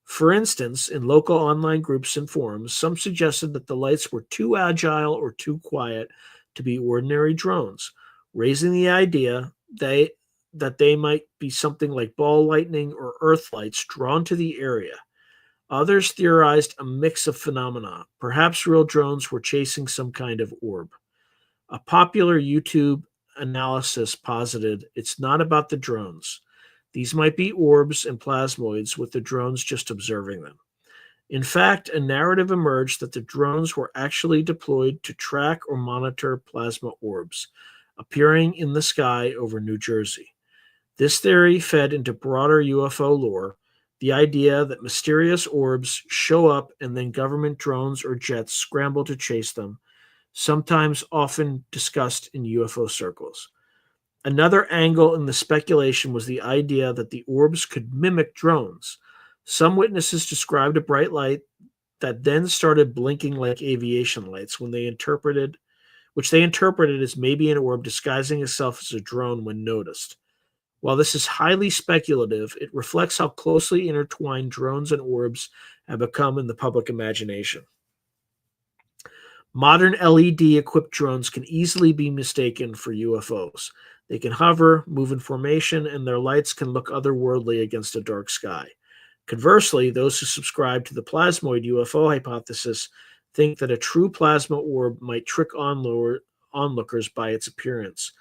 For instance, in local online groups and forums, some suggested that the lights were too agile or too quiet to be ordinary drones, raising the idea that they might be something like ball lightning or earth lights drawn to the area. Others theorized a mix of phenomena. Perhaps real drones were chasing some kind of orb. A popular YouTube analysis posited it's not about the drones. These might be orbs and plasmoids with the drones just observing them. In fact, a narrative emerged that the drones were actually deployed to track or monitor plasma orbs appearing in the sky over New Jersey. This theory fed into broader UFO lore, the idea that mysterious orbs show up and then government drones or jets scramble to chase them, sometimes often discussed in UFO circles. Another angle in the speculation was the idea that the orbs could mimic drones. Some witnesses described a bright light that then started blinking like aviation lights which they interpreted as maybe an orb disguising itself as a drone when noticed. While this is highly speculative, it reflects how closely intertwined drones and orbs have become in the public imagination. Modern LED-equipped drones can easily be mistaken for UFOs. They can hover, move in formation, and their lights can look otherworldly against a dark sky. Conversely, those who subscribe to the plasmoid UFO hypothesis think that a true plasma orb might trick onlookers by its appearance.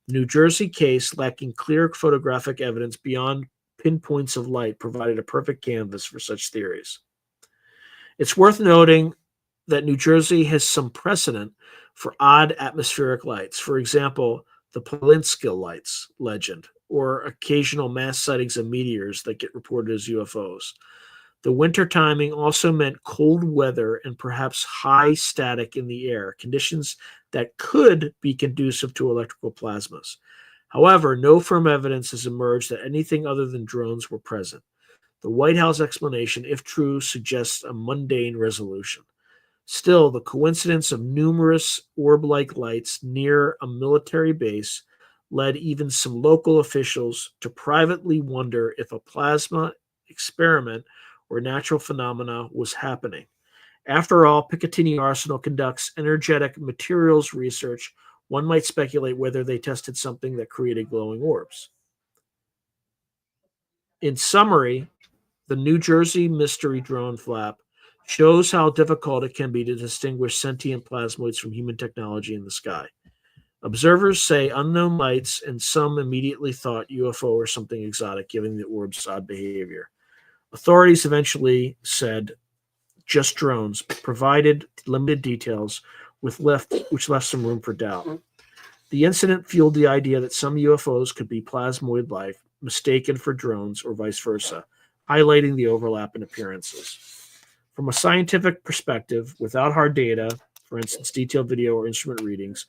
The New Jersey case, lacking clear photographic evidence beyond pinpoints of light, provided a perfect canvas for such theories. It's worth noting that New Jersey has some precedent for odd atmospheric lights. For example, the Polinskill lights legend, or occasional mass sightings of meteors that get reported as UFOs. The winter timing also meant cold weather and perhaps high static in the air, conditions that could be conducive to electrical plasmas. However, no firm evidence has emerged that anything other than drones were present. The White House explanation, if true, suggests a mundane resolution. Still, the coincidence of numerous orb-like lights near a military base led even some local officials to privately wonder if a plasma experiment or natural phenomena was happening. After all, Picatinny Arsenal conducts energetic materials research. One might speculate whether they tested something that created glowing orbs. In summary, the New Jersey mystery drone flap shows how difficult it can be to distinguish sentient plasmoids from human technology in the sky. Observers say unknown lights, and some immediately thought UFO or something exotic, given the orb's odd behavior. Authorities eventually said just drones, provided limited details, which left some room for doubt. The incident fueled the idea that some UFOs could be plasmoid life, mistaken for drones, or vice versa, highlighting the overlap in appearances. From a scientific perspective, without hard data, for instance, detailed video or instrument readings,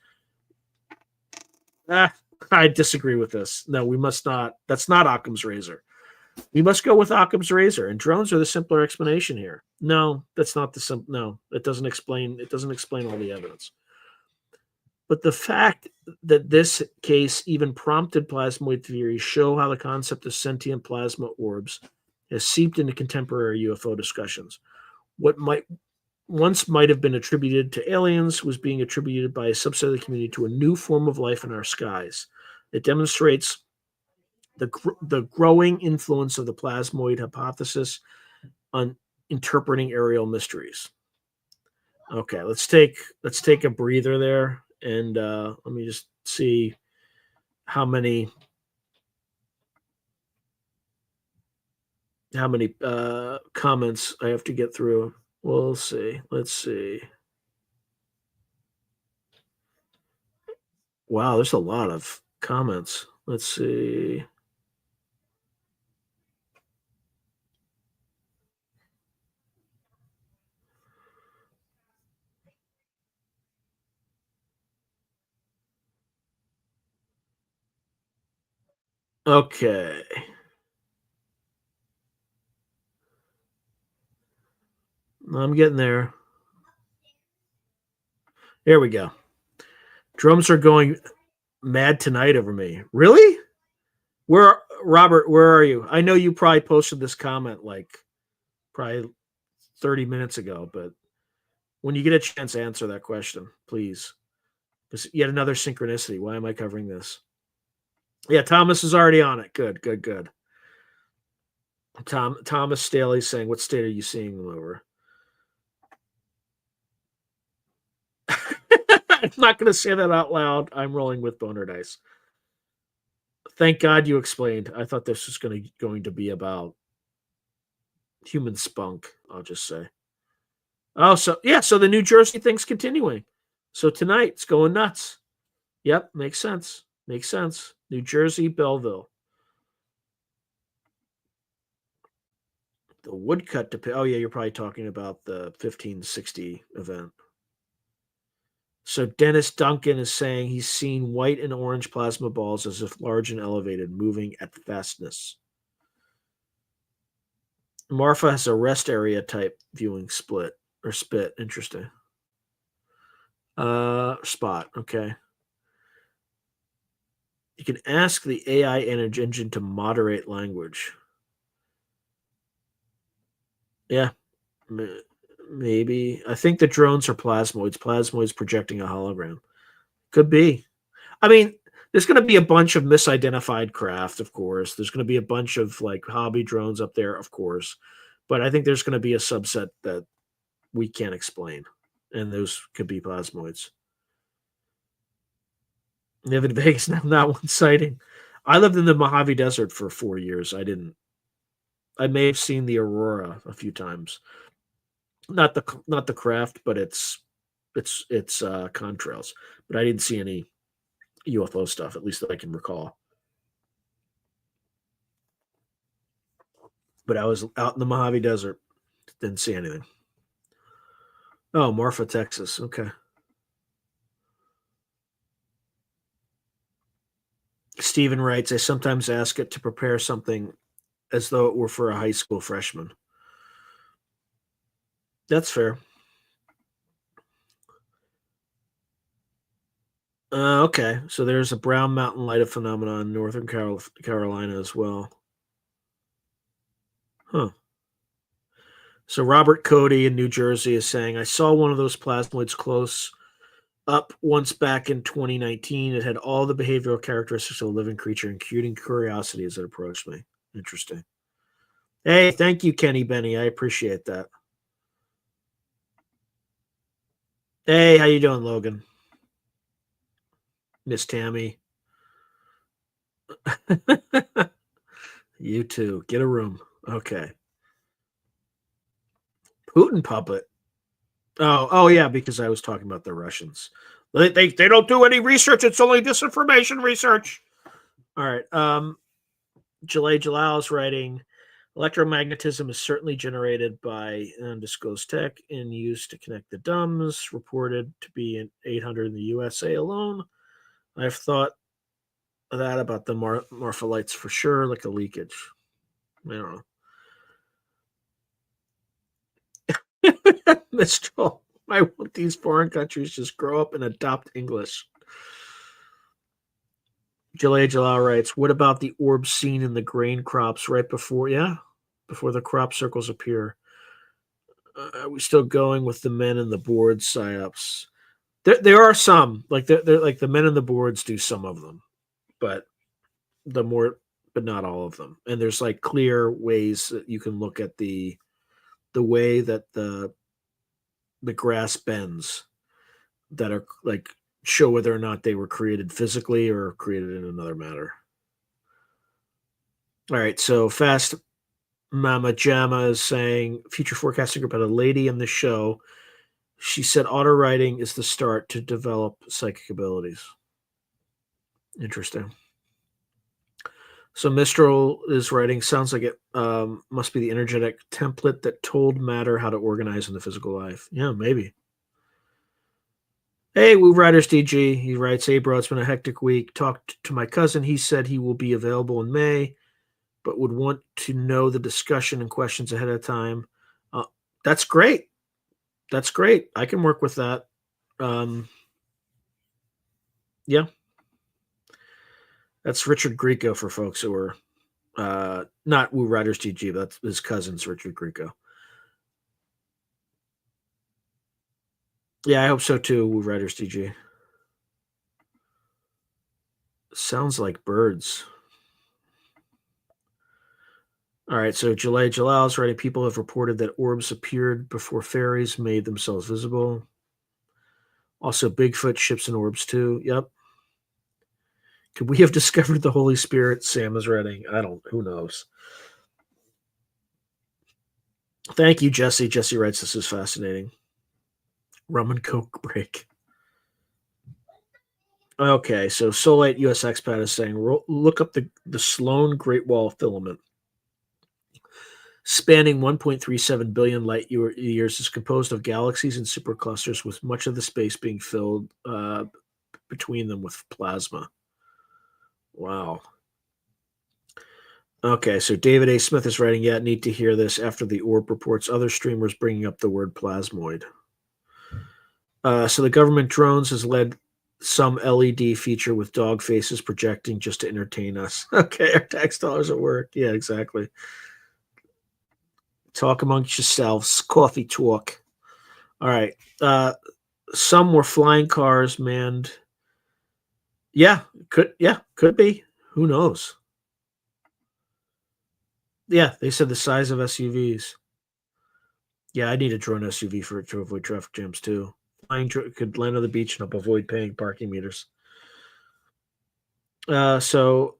I disagree with this. No, we must not. That's not Occam's razor. We must go with Occam's razor, and drones are the simpler explanation here. No, that's not the no. It doesn't explain. It doesn't explain all the evidence. But the fact that this case even prompted plasmoid theory show how the concept of sentient plasma orbs has seeped into contemporary UFO discussions. What might have been attributed to aliens was being attributed by a subset of the community to a new form of life in our skies. It demonstrates the growing influence of the plasmoid hypothesis on interpreting aerial mysteries. Okay, let's take a breather there, and let me just see how many comments I have to get through. We'll see. Let's see. Wow, there's a lot of comments. Let's see. Okay. I'm getting there. There we go. Drums are going mad tonight over me. Really? Robert, where are you? I know you probably posted this comment like probably 30 minutes ago, but when you get a chance, answer that question, please. Because yet another synchronicity. Why am I covering this? Yeah, Thomas is already on it. Good, good, good. Thomas Staley saying, "What state are you seeing them over?" I'm not going to say that out loud. I'm rolling with boner dice. Thank God you explained. I thought this was going to be about human spunk. I'll just say. Oh, so yeah, so the New Jersey thing's continuing. So tonight it's going nuts. Yep, makes sense. Makes sense. New Jersey, Belleville. The woodcut to oh yeah, you're probably talking about the 1560 event. So Dennis Duncan is saying he's seen white and orange plasma balls as if large and elevated, moving at fastness. Marfa has a rest area type viewing split or spit. Interesting. Spot. Okay. You can ask the AI engine to moderate language. Yeah, maybe. I think the drones are plasmoids. Plasmoids projecting a hologram. Could be. I mean, there's going to be a bunch of misidentified craft, of course. There's going to be a bunch of like hobby drones up there, of course. But I think there's going to be a subset that we can't explain, and those could be plasmoids. Live in Vegas, not one sighting. I lived in the Mojave Desert for 4 years. I didn't. I may have seen the aurora a few times. Not the craft, but it's contrails. But I didn't see any UFO stuff, at least that I can recall. But I was out in the Mojave Desert, didn't see anything. Oh, Marfa, Texas. Okay. Stephen writes, I sometimes ask it to prepare something as though it were for a high school freshman. That's fair. Okay, so there's a brown mountain light phenomenon in northern Carolina as well. Huh. So Robert Cody in New Jersey is saying, I saw one of those plasmoids close up once back in 2019. It had all the behavioral characteristics of a living creature, including curiosity as it approached me. Interesting. Hey, thank you, Kenny Benny. I appreciate that. Hey, how you doing, Logan? Miss Tammy. You too. Get a room. Okay. Putin puppet. Oh yeah, because I was talking about the Russians. They don't do any research. It's only disinformation research. All right. Jalal Jalal is writing, electromagnetism is certainly generated by undisclosed tech and used to connect the dumbs, reported to be in 800 in the USA alone. I've thought that about the morpholites for sure, like a leakage. I don't know. Mistral. Why won't these foreign countries just grow up and adopt English? Jalal Jalal writes, what about the orb seen in the grain crops right before? Yeah, before the crop circles appear. Are we still going with the men and the board psyops? There are some they're like the men and the boards do some of them, but the more but not all of them. And there's like clear ways that you can look at the way that the grass bends that are like show whether or not they were created physically or created in another matter. All right, so Fast Mama Jamma is saying future forecasting about a lady in the show. She said auto writing is the start to develop psychic abilities. Interesting. So Mistral is writing, sounds like it must be the energetic template that told matter how to organize in the physical life. Yeah, maybe. Hey, Woo Riders DG. He writes, hey, bro, it's been a hectic week. Talked to my cousin. He said he will be available in May, but would want to know the discussion and questions ahead of time. That's great. That's great. I can work with that. Yeah. That's Richard Grieco for folks who are not Woo Riders DG, but that's his cousin's Richard Grieco. Yeah, I hope so too, Woo Riders DG. Sounds like birds. All right, so Jalal Jalal's writing. People have reported that orbs appeared before fairies made themselves visible. Also, Bigfoot, ships, and orbs too. Yep. Could we have discovered the Holy Spirit? Sam is writing. I don't. Who knows? Thank you, Jesse. Jesse writes, this is fascinating. Rum and Coke break. Okay, so Solite US Expat is saying, look up the Sloan Great Wall filament. Spanning 1.37 billion light years, is composed of galaxies and superclusters, with much of the space being filled between them with plasma. Wow. Okay, so David A. Smith is writing, yeah, need to hear this after the orb reports other streamers bringing up the word plasmoid. So the government drones has led some LED feature with dog faces projecting just to entertain us. Okay, our tax dollars at work. Yeah, exactly. Talk amongst yourselves. Coffee talk. All right. Some were flying cars manned. Yeah, could be. Who knows? Yeah, they said the size of SUVs. Yeah, I need a drone SUV to avoid traffic jams too. Flying could land on the beach and avoid paying parking meters. So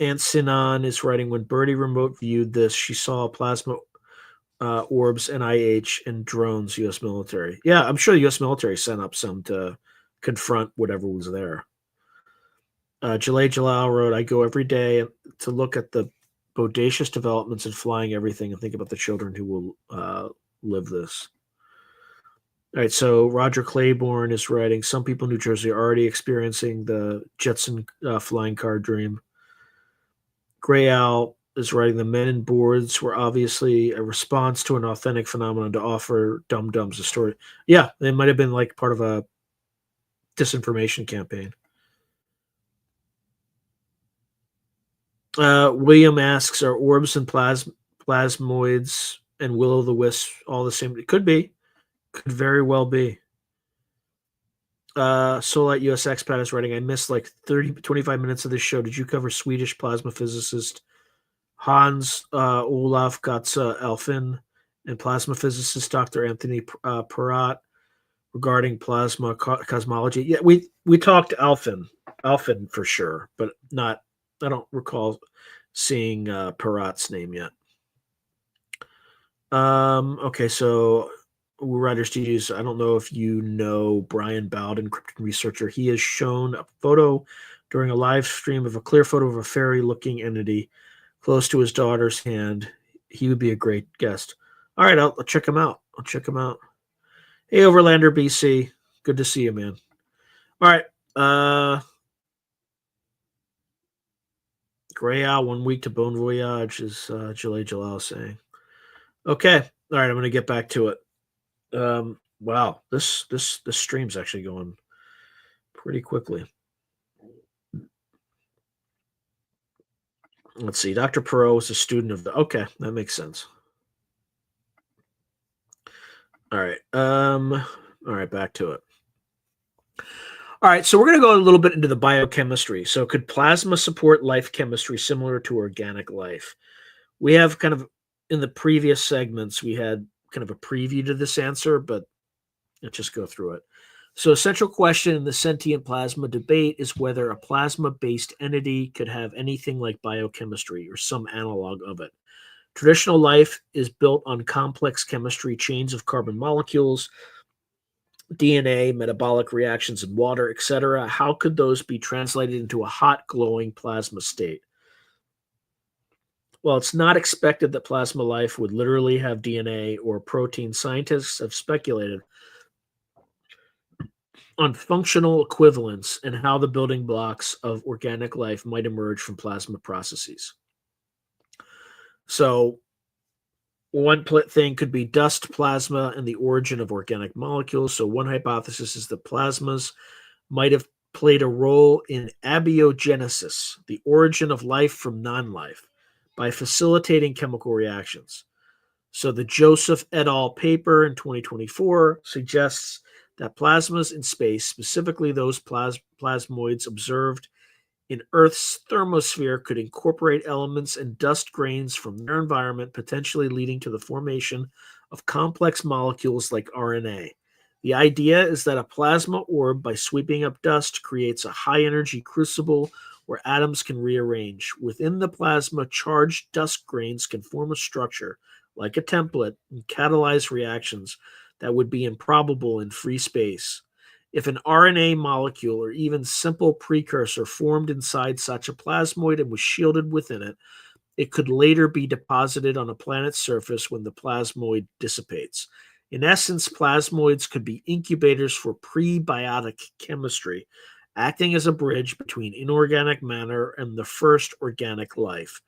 Aunt Sinan is writing, when Birdie remote viewed this, she saw plasma orbs, NIH, and drones, U.S. military. Yeah, I'm sure the U.S. military sent up some to confront whatever was there. Jalal Jalal wrote, I go every day to look at the bodacious developments in flying everything and think about the children who will live this. All right, so Roger Claiborne is writing, some people in New Jersey are already experiencing the Jetson flying car dream. Gray Owl is writing, the men in boards were obviously a response to an authentic phenomenon to offer dum-dums a story. Yeah, they might have been like part of a disinformation campaign. William asks, are orbs and plasmoids and will-o'-the-wisp all the same? It could be. Could very well be. Solite US Expat is writing, I missed like 25 minutes of this show. Did you cover Swedish plasma physicist Hans Olaf Gatsa Elfin and plasma physicist Dr. Anthony Peratt regarding plasma cosmology? Yeah, we talked Elfin for sure, but not. I don't recall seeing Peratt's name yet. Okay, so Writers DJs, I don't know if you know Brian Bowden, cryptid researcher. He has shown a photo during a live stream of a clear photo of a fairy-looking entity close to his daughter's hand. He would be a great guest. All right, I'll check him out. Hey, Overlander BC. Good to see you, man. All right. Gray Owl, 1 week to Bon Voyage, is Jalal saying. Okay. All right, I'm going to get back to it. Wow, this stream's actually going pretty quickly. Let's see. Dr. Perot was a student of the. Okay, that makes sense. All right. All right, back to it. All right, so we're going to go a little bit into the biochemistry. So, could plasma support life chemistry similar to organic life? We have kind of in the previous segments, we had kind of a preview to this answer, but let's just go through it. So, a central question in the sentient plasma debate is whether a plasma based entity could have anything like biochemistry or some analog of it. Traditional life is built on complex chemistry, chains of carbon molecules, DNA, metabolic reactions in water, etc. How could those be translated into a hot, glowing plasma state? Well, it's not expected that plasma life would literally have DNA or protein. Scientists have speculated on functional equivalence and how the building blocks of organic life might emerge from plasma processes. So, one thing could be dust plasma and the origin of organic molecules. So, one hypothesis is that plasmas might have played a role in abiogenesis, the origin of life from non life, by facilitating chemical reactions. So, the Joseph et al. Paper in 2024 suggests that plasmas in space, specifically those plasmoids observed in Earth's thermosphere, could incorporate elements and dust grains from their environment, potentially leading to the formation of complex molecules like RNA. The idea is that a plasma orb, by sweeping up dust, creates a high energy crucible where atoms can rearrange. Within the plasma, charged dust grains can form a structure like a template and catalyze reactions that would be improbable in free space. If an RNA molecule or even simple precursor formed inside such a plasmoid and was shielded within it, it could later be deposited on a planet's surface when the plasmoid dissipates. In essence, plasmoids could be incubators for prebiotic chemistry, acting as a bridge between inorganic matter and the first organic life.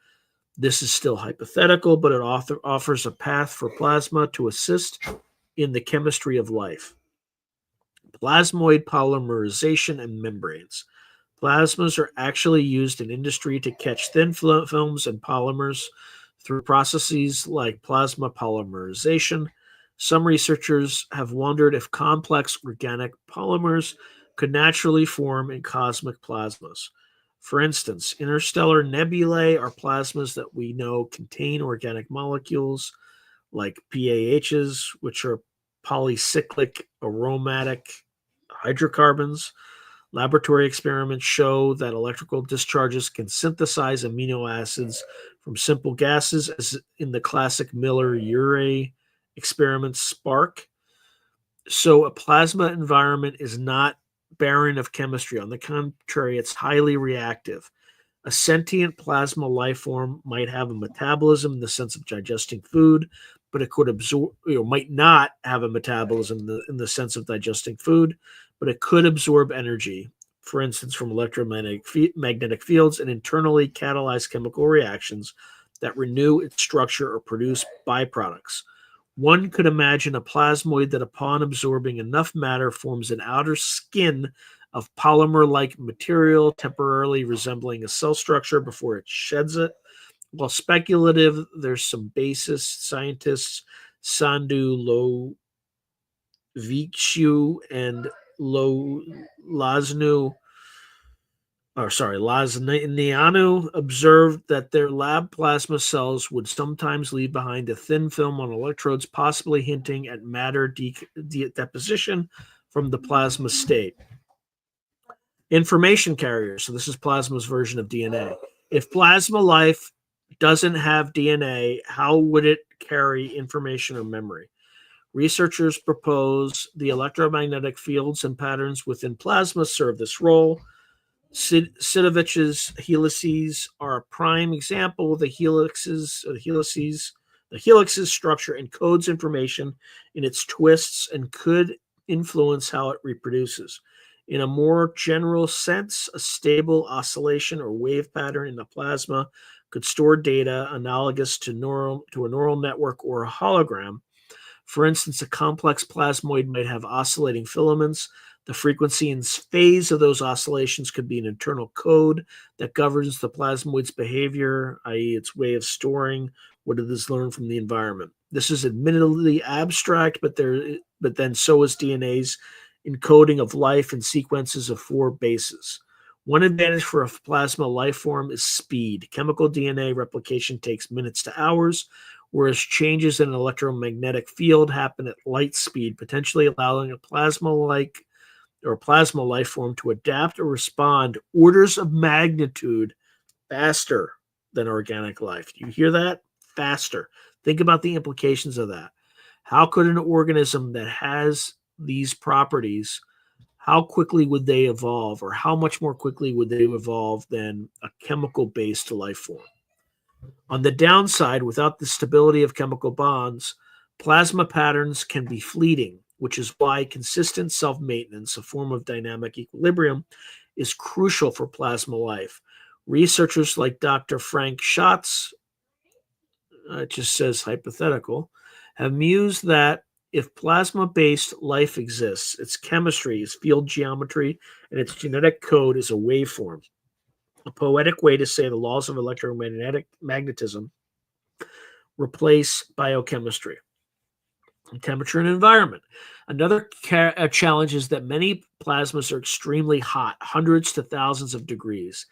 This is still hypothetical, but it offers a path for plasma to assist in the chemistry of life. Plasmoid polymerization and membranes. Plasmas are actually used in industry to catch thin films and polymers through processes like plasma polymerization. Some researchers have wondered if complex organic polymers could naturally form in cosmic plasmas. For instance, interstellar nebulae are plasmas that we know contain organic molecules like PAHs, which are polycyclic aromatic hydrocarbons. Laboratory experiments show that electrical discharges can synthesize amino acids from simple gases, as in the classic Miller-Urey experiment SPARC. So a plasma environment is not barren of chemistry. On the contrary, it's highly reactive. A sentient plasma life form might have a metabolism in the sense of digesting food, but it could absorb, might not have a metabolism in the sense of digesting food, but it could absorb energy, for instance, from electromagnetic fields, and internally catalyze chemical reactions that renew its structure or produce byproducts. One could imagine a plasmoid that, upon absorbing enough matter, forms an outer skin of polymer-like material, temporarily resembling a cell structure before it sheds it. While speculative, there's some basis. Scientists Sandu Lovicu and Laznianu observed that their lab plasma cells would sometimes leave behind a thin film on electrodes, possibly hinting at matter deposition from the plasma state. Information carriers. So this is plasma's version of DNA. If plasma life doesn't have DNA, how would it carry information or memory? Researchers propose the electromagnetic fields and patterns within plasma serve this role. Sidovich's helices are a prime example. The helix's structure encodes information in its twists and could influence how it reproduces. In a more general sense, a stable oscillation or wave pattern in the plasma could store data analogous to a neural network or a hologram. For instance, a complex plasmoid might have oscillating filaments The frequency and phase of those oscillations could be an internal code that governs the plasmoid's behavior, i.e., its way of storing what it has learned from the environment. This is admittedly abstract, but then so is DNA's encoding of life in sequences of 4 bases. One advantage for a plasma life form is speed. Chemical DNA replication takes minutes to hours, whereas changes in an electromagnetic field happen at light speed, potentially allowing a plasma life form to adapt or respond orders of magnitude faster than organic life. Do you hear that? Faster. Think about the implications of that. How could an organism that has these properties, how quickly would they evolve, or how much more quickly would they evolve than a chemical-based life form? On the downside, without the stability of chemical bonds, plasma patterns can be fleeting, which is why consistent self-maintenance, a form of dynamic equilibrium, is crucial for plasma life. Researchers like Dr. Frank Schatz, it just says hypothetical, have mused that if plasma-based life exists, its chemistry, its field geometry, and its genetic code is a waveform, a poetic way to say the laws of magnetism replace biochemistry, temperature, and environment. Another challenge is that many plasmas are extremely hot, hundreds to thousands of degrees,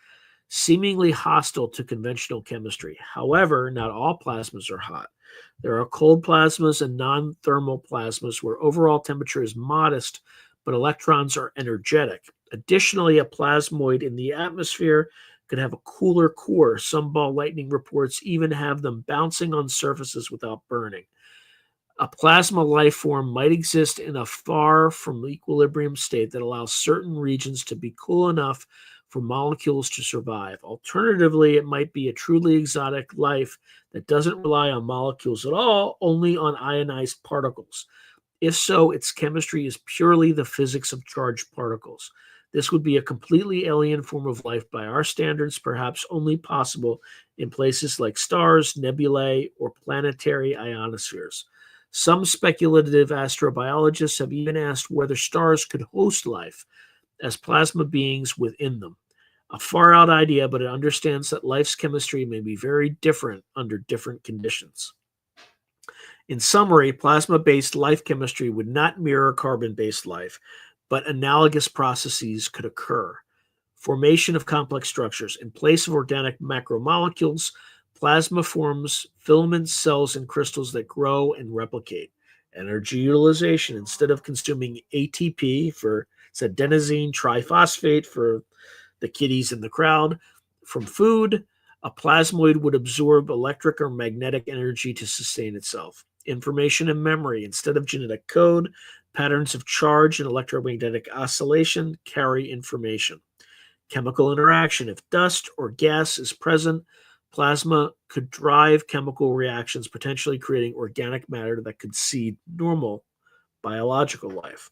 seemingly hostile to conventional chemistry. However, not all plasmas are hot. There are cold plasmas and non-thermal plasmas where overall temperature is modest, but electrons are energetic. Additionally, a plasmoid in the atmosphere could have a cooler core. Some ball lightning reports even have them bouncing on surfaces without burning. A plasma life form might exist in a far from equilibrium state that allows certain regions to be cool enough for molecules to survive. Alternatively, it might be a truly exotic life that doesn't rely on molecules at all, only on ionized particles. If so, its chemistry is purely the physics of charged particles. This would be a completely alien form of life by our standards, perhaps only possible in places like stars, nebulae, or planetary ionospheres. Some speculative astrobiologists have even asked whether stars could host life as plasma beings within them. A far out idea, but it understands that life's chemistry may be very different under different conditions. In summary, plasma-based life chemistry would not mirror carbon-based life, but analogous processes could occur. Formation of complex structures. In place of organic macromolecules, plasma forms filaments, cells, and crystals that grow and replicate. Energy utilization. Instead of consuming ATP for adenosine triphosphate for the kiddies in the crowd from food, a plasmoid would absorb electric or magnetic energy to sustain itself. Information and memory. Instead of genetic code, patterns of charge and electromagnetic oscillation carry information. Chemical interaction. If dust or gas is present, plasma could drive chemical reactions, potentially creating organic matter that could seed normal biological life.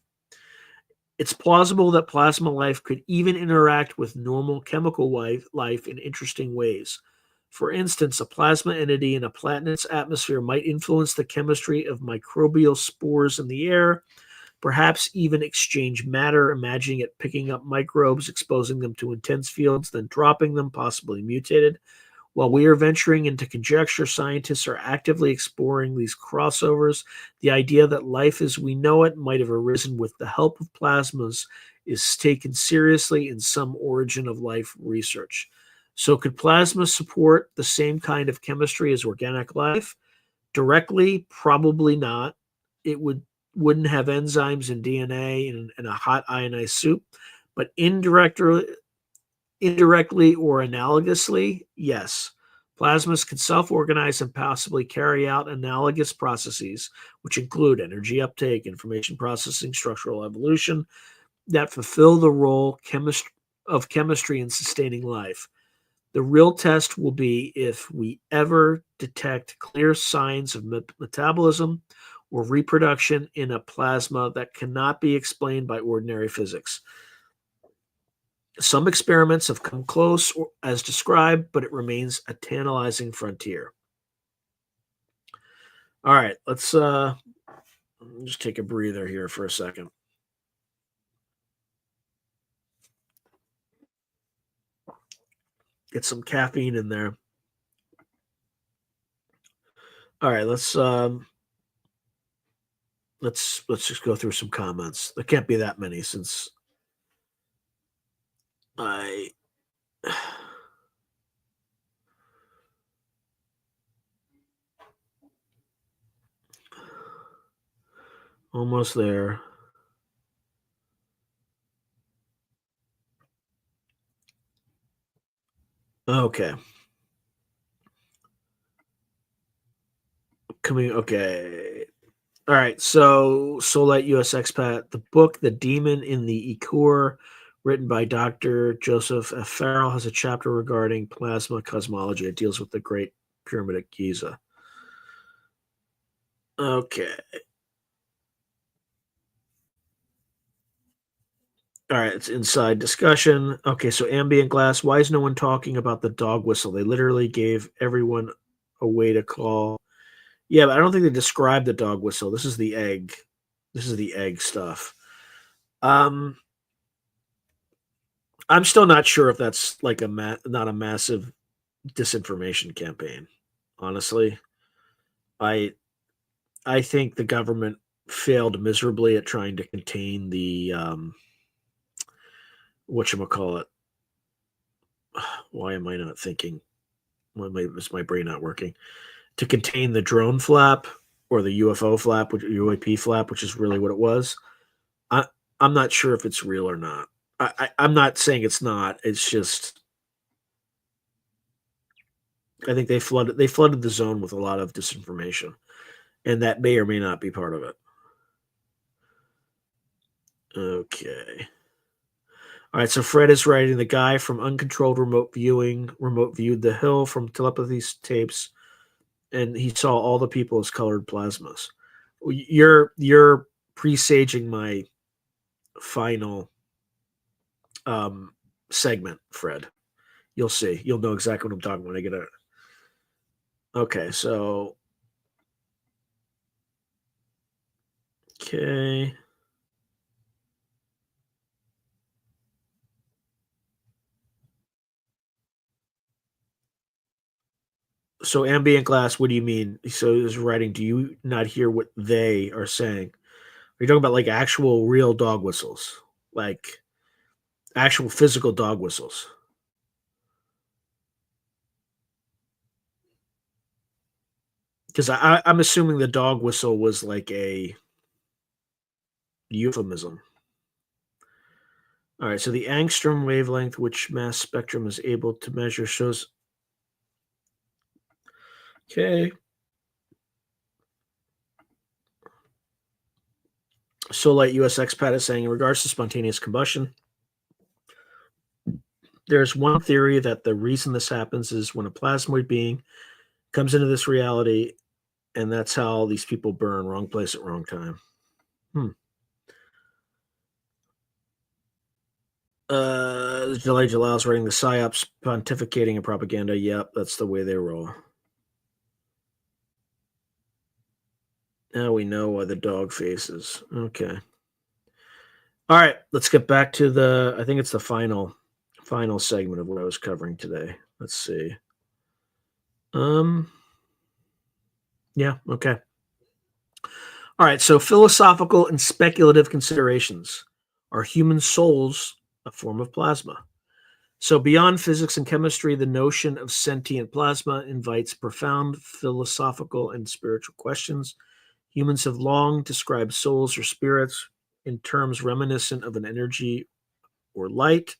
It's plausible that plasma life could even interact with normal chemical life in interesting ways. For instance, a plasma entity in a planet's atmosphere might influence the chemistry of microbial spores in the air, perhaps even exchange matter, imagining it picking up microbes, exposing them to intense fields, then dropping them, possibly mutated. While we are venturing into conjecture, scientists are actively exploring these crossovers. The idea that life as we know it might have arisen with the help of plasmas is taken seriously in some origin of life research. So could plasma support the same kind of chemistry as organic life? Directly, probably not. It wouldn't have enzymes and DNA in a hot ionized soup, but indirectly or analogously, yes. Plasmas can self-organize and possibly carry out analogous processes, which include energy uptake, information processing, structural evolution, that fulfill the role of chemistry in sustaining life. The real test will be if we ever detect clear signs of metabolism or reproduction in a plasma that cannot be explained by ordinary physics. Some experiments have come close as described, but it remains a tantalizing frontier. All right, let's just take a breather here for a second. Get some caffeine in there. All right, let's just go through some comments. There can't be that many since I almost there. Okay. Okay. All right. So Solite US Expat, the book The Demon in the Ecore, written by Dr. Joseph F. Farrell, has a chapter regarding plasma cosmology. It deals with the Great Pyramid at Giza. Okay. All right, it's inside discussion. Okay, so ambient glass. Why is no one talking about the dog whistle? They literally gave everyone a way to call. Yeah, but I don't think they described the dog whistle. This is the egg. This is the egg stuff. Um, I'm still not sure if that's like not a massive disinformation campaign. Honestly, I I think the government failed miserably at trying to contain the whatchamacallit. Why am I not thinking? Is my brain not working? To contain the drone flap or the UFO flap, which UAP flap, which is really what it was. I I'm not sure if it's real or not. I'm not saying it's not. It's just I think they flooded the zone with a lot of disinformation, and that may or may not be part of it. Okay. All right. So Fred is writing the guy from uncontrolled remote viewed the hill from telepathy tapes, and he saw all the people as colored plasmas. You're presaging my final um, segment, Fred. You'll see. You'll know exactly what I'm talking when I get it. Okay, so okay. So ambient glass, what do you mean? So is writing, do you not hear what they are saying? Are you talking about like actual real dog whistles? Like actual physical dog whistles? Because I'm assuming the dog whistle was like a euphemism. All right, so the angstrom wavelength, which mass spectrum is able to measure, shows. Okay. Solite US Expat is saying, in regards to spontaneous combustion, there's one theory that the reason this happens is when a plasmoid being comes into this reality, and that's how these people burn. Wrong place at wrong time. Hmm. Jalal Jalal's writing the psyops, pontificating and propaganda. Yep, that's the way they roll. Now we know why the dog faces. Okay. All right, let's get back to I think it's the final segment of what I was covering today. Let's see. Um yeah, okay. All right, so philosophical and speculative considerations. Are human souls a form of plasma? So, beyond physics and chemistry, the notion of sentient plasma invites profound philosophical and spiritual questions. Humans have long described souls or spirits in terms reminiscent of an energy or light.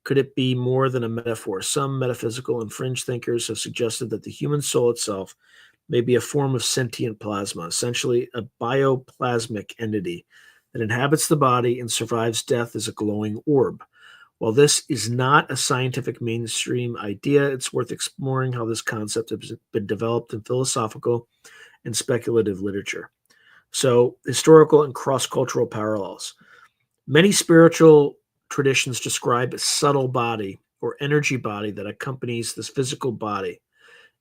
Could it be more than a metaphor? Some metaphysical and fringe thinkers have suggested that the human soul itself may be a form of sentient plasma, essentially a bioplasmic entity that inhabits the body and survives death as a glowing orb. While this is not a scientific mainstream idea, it's worth exploring how this concept has been developed in philosophical and speculative literature. So, historical and cross cultural parallels. Many spiritual traditions describe a subtle body or energy body that accompanies this physical body.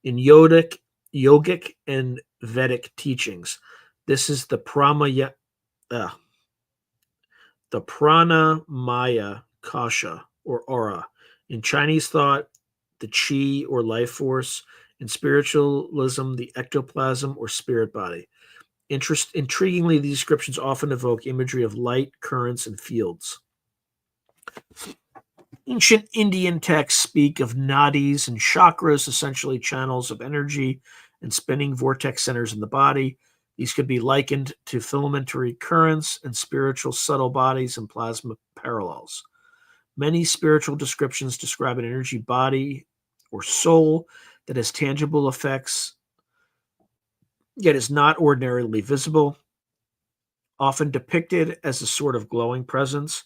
In yogic and Vedic teachings, this is uh, the pranamaya kasha or aura. In Chinese thought, the chi or life force. In spiritualism, the ectoplasm or spirit body. Intriguingly, these descriptions often evoke imagery of light, currents, and fields. Ancient Indian texts speak of nadis and chakras, essentially channels of energy and spinning vortex centers in the body. These could be likened to filamentary currents and spiritual subtle bodies and plasma parallels. Many spiritual descriptions describe an energy body or soul that has tangible effects, yet is not ordinarily visible, often depicted as a sort of glowing presence.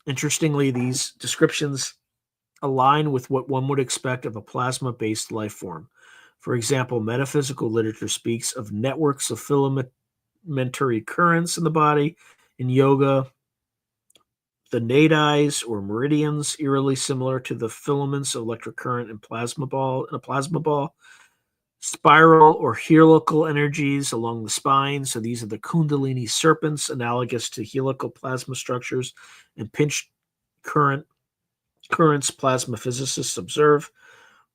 Interestingly, these descriptions align with what one would expect of a plasma-based life form. For example, metaphysical literature speaks of networks of filamentary currents in the body. In yoga, the nadis or meridians, eerily similar to the filaments of electric current in a plasma ball. Spiral or helical energies along the spine. So these are the Kundalini serpents, analogous to helical plasma structures and pinch currents plasma physicists observe.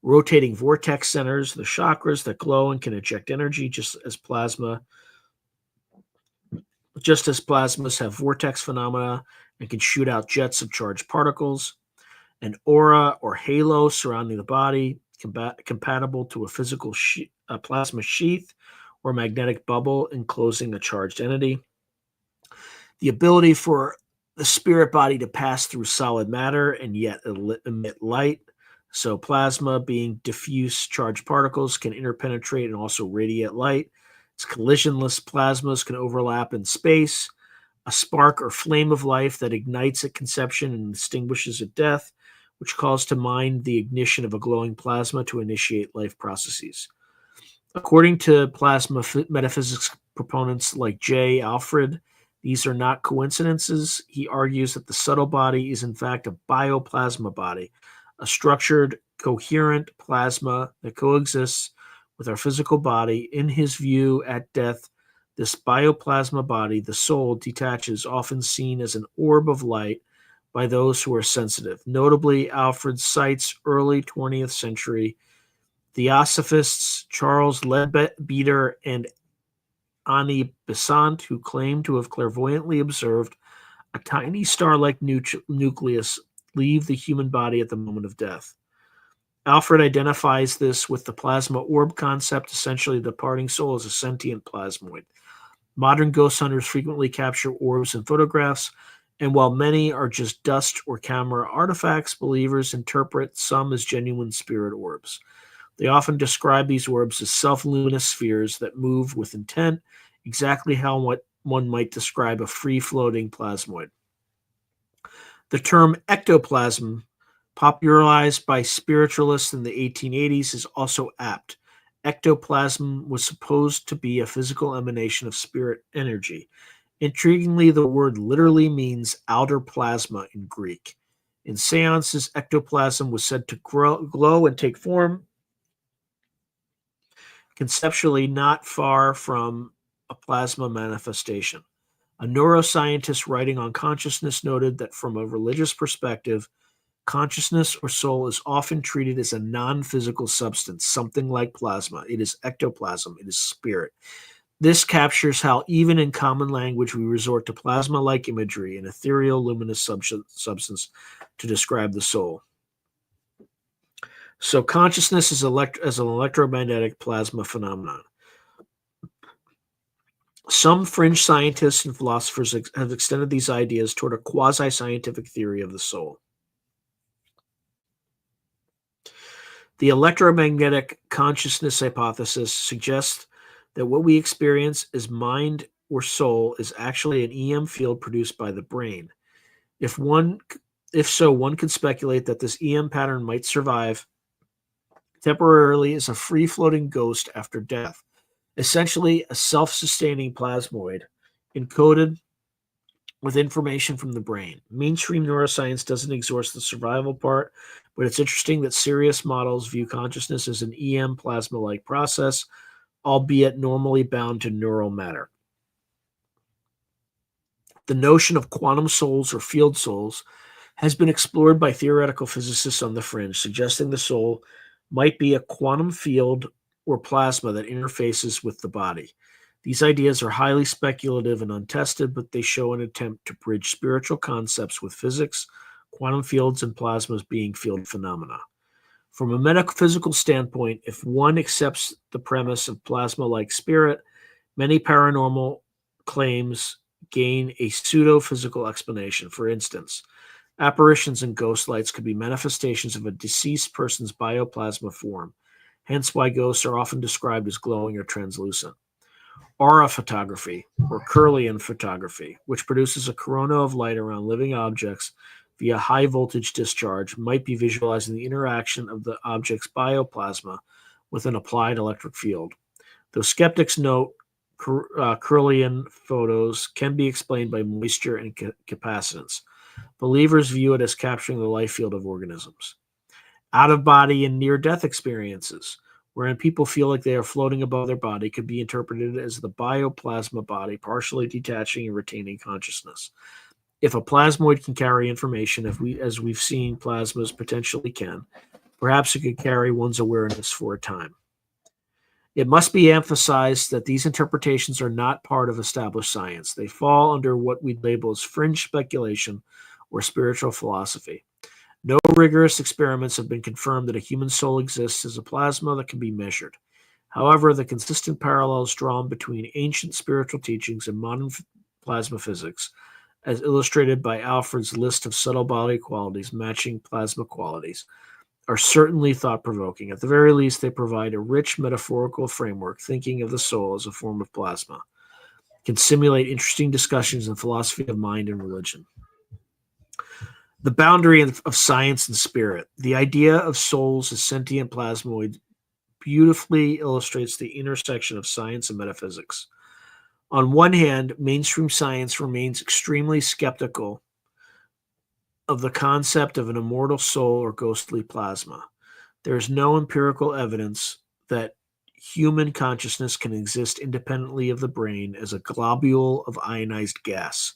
Rotating vortex centers, the chakras that glow and can eject energy just as plasmas have vortex phenomena and can shoot out jets of charged particles. An aura or halo surrounding the body, compatible to a physical plasma sheath or magnetic bubble enclosing a charged entity. The ability for the spirit body to pass through solid matter and yet emit light. So plasma, being diffuse charged particles, can interpenetrate and also radiate light. Its collisionless plasmas can overlap in space. A spark or flame of life that ignites at conception and extinguishes at death, which calls to mind the ignition of a glowing plasma to initiate life processes. According to plasma metaphysics proponents like J. Alfred, these are not coincidences. He argues that the subtle body is in fact a bioplasma body, a structured, coherent plasma that coexists with our physical body. In his view, at death, this bioplasma body, the soul, detaches, often seen as an orb of light by those who are sensitive. Notably, Alfred cites early 20th century theosophists Charles Leadbeater and Ani Besant, who claimed to have clairvoyantly observed a tiny star-like nucleus leave the human body at the moment of death. Alfred identifies this with the plasma orb concept, essentially the departing soul as a sentient plasmoid. Modern ghost hunters frequently capture orbs in photographs, and while many are just dust or camera artifacts, believers interpret some as genuine spirit orbs. They often describe these orbs as self-luminous spheres that move with intent, exactly how one might describe a free-floating plasmoid. The term ectoplasm, popularized by spiritualists in the 1880s, is also apt. Ectoplasm was supposed to be a physical emanation of spirit energy. Intriguingly, the word literally means outer plasma in Greek. In seances, ectoplasm was said to glow and take form, conceptually not far from a plasma manifestation. A neuroscientist writing on consciousness noted that from a religious perspective, consciousness or soul is often treated as a non-physical substance, something like plasma. It is ectoplasm, it is spirit. This captures how even in common language we resort to plasma-like imagery, an ethereal luminous substance to describe the soul. So consciousness is as an electromagnetic plasma phenomenon. Some fringe scientists and philosophers have extended these ideas toward a quasi-scientific theory of the soul. The electromagnetic consciousness hypothesis suggests that what we experience as mind or soul is actually an EM field produced by the brain. If so, one could speculate that this EM pattern might survive temporarily as a free-floating ghost after death, essentially a self-sustaining plasmoid encoded with information from the brain. Mainstream neuroscience doesn't exhaust the survival part, but it's interesting that serious models view consciousness as an EM plasma-like process, albeit normally bound to neural matter. The notion of quantum souls or field souls has been explored by theoretical physicists on the fringe, suggesting the soul might be a quantum field or plasma that interfaces with the body. These ideas are highly speculative and untested, but they show an attempt to bridge spiritual concepts with physics, quantum fields, and plasmas being field phenomena. From a metaphysical standpoint, if one accepts the premise of plasma-like spirit, many paranormal claims gain a pseudo-physical explanation. For instance, apparitions and ghost lights could be manifestations of a deceased person's bioplasma form, hence why ghosts are often described as glowing or translucent. Aura photography, or Kirlian photography, which produces a corona of light around living objects via high voltage discharge, might be visualizing the interaction of the object's bioplasma with an applied electric field. Though skeptics note Kirlian photos can be explained by moisture and capacitance, believers view it as capturing the life field of organisms. Out-of-body and near-death experiences, wherein people feel like they are floating above their body, could be interpreted as the bioplasma body partially detaching and retaining consciousness. If a plasmoid can carry information, as we've seen plasmas potentially can, perhaps it could carry one's awareness for a time. It must be emphasized that these interpretations are not part of established science. They fall under what we label as fringe speculation or spiritual philosophy. No rigorous experiments have been confirmed that a human soul exists as a plasma that can be measured. However, the consistent parallels drawn between ancient spiritual teachings and modern plasma physics, as illustrated by Alfred's list of subtle body qualities matching plasma qualities, are certainly thought-provoking. At the very least, they provide a rich metaphorical framework. Thinking of the soul as a form of plasma can simulate interesting discussions in philosophy of mind and religion. The boundary of science and spirit. The idea of souls as sentient plasmoids beautifully illustrates the intersection of science and metaphysics. On one hand, mainstream science remains extremely skeptical of the concept of an immortal soul or ghostly plasma. There is no empirical evidence that human consciousness can exist independently of the brain as a globule of ionized gas.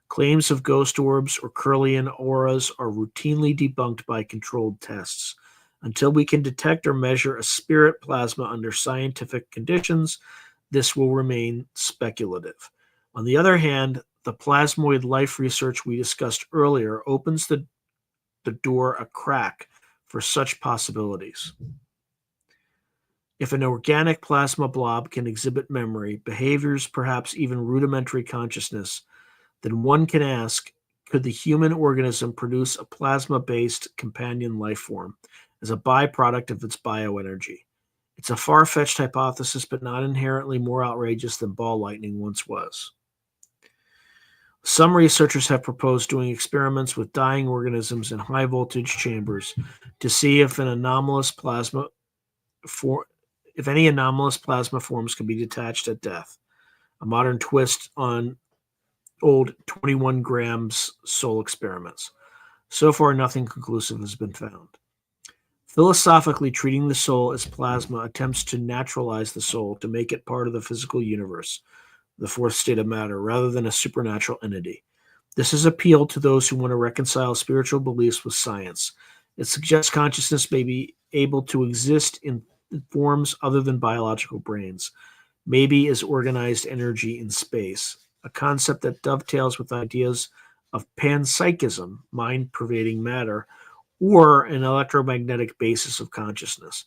Claims of ghost orbs or Kirlian auras are routinely debunked by controlled tests. Until we can detect or measure a spirit plasma under scientific conditions, this will remain speculative. On the other hand, the plasmoid life research we discussed earlier opens the door a crack for such possibilities. If an organic plasma blob can exhibit memory, behaviors, perhaps even rudimentary consciousness, then one can ask, could the human organism produce a plasma-based companion life form as a byproduct of its bioenergy? It's a far-fetched hypothesis, but not inherently more outrageous than ball lightning once was. Some researchers have proposed doing experiments with dying organisms in high-voltage chambers to see if any anomalous plasma forms can be detached at death. A modern twist on old 21 grams soul experiments. So far, nothing conclusive has been found. Philosophically, treating the soul as plasma attempts to naturalize the soul, to make it part of the physical universe, the fourth state of matter, rather than a supernatural entity. This has appealed to those who want to reconcile spiritual beliefs with science. It suggests consciousness may be able to exist in forms other than biological brains, maybe as organized energy in space, a concept that dovetails with ideas of panpsychism, mind-pervading matter, or an electromagnetic basis of consciousness.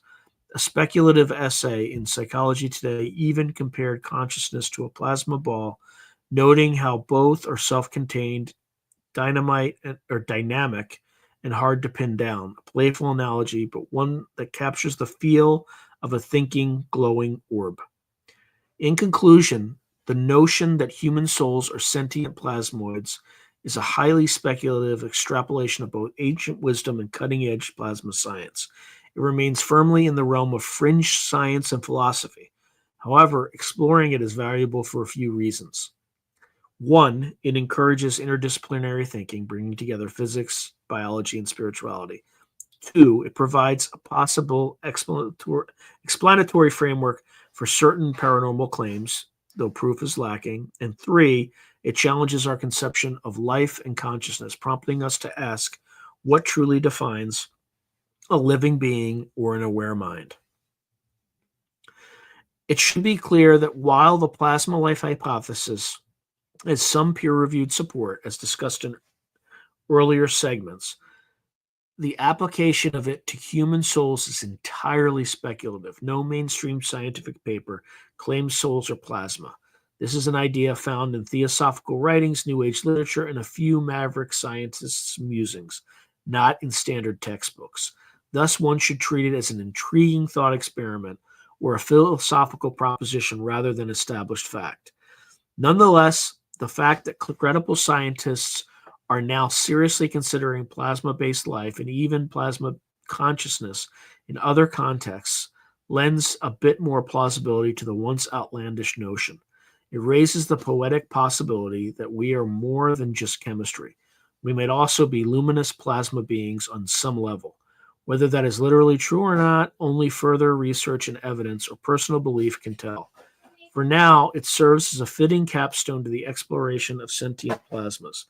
A speculative essay in Psychology Today even compared consciousness to a plasma ball, noting how both are self-contained, dynamic, and hard to pin down. A playful analogy, but one that captures the feel of a thinking, glowing orb. In conclusion, the notion that human souls are sentient plasmoids is a highly speculative extrapolation of both ancient wisdom and cutting-edge plasma science. It remains firmly in the realm of fringe science and philosophy. However, exploring it is valuable for a few reasons. One, it encourages interdisciplinary thinking, bringing together physics, biology, and spirituality. Two, it provides a possible explanatory framework for certain paranormal claims, though proof is lacking. And three, It challenges our conception of life and consciousness, prompting us to ask what truly defines a living being or an aware mind. It should be clear that while the plasma life hypothesis has some peer-reviewed support, as discussed in earlier segments, the application of it to human souls is entirely speculative. No mainstream scientific paper claims souls are plasma. This is an idea found in theosophical writings, New Age literature, and a few maverick scientists' musings, not in standard textbooks. Thus, one should treat it as an intriguing thought experiment or a philosophical proposition rather than established fact. Nonetheless, the fact that credible scientists are now seriously considering plasma-based life and even plasma consciousness in other contexts lends a bit more plausibility to the once outlandish notion. It raises the poetic possibility that we are more than just chemistry. We might also be luminous plasma beings on some level. Whether that is literally true or not, only further research and evidence or personal belief can tell. For now, it serves as a fitting capstone to the exploration of sentient plasmas.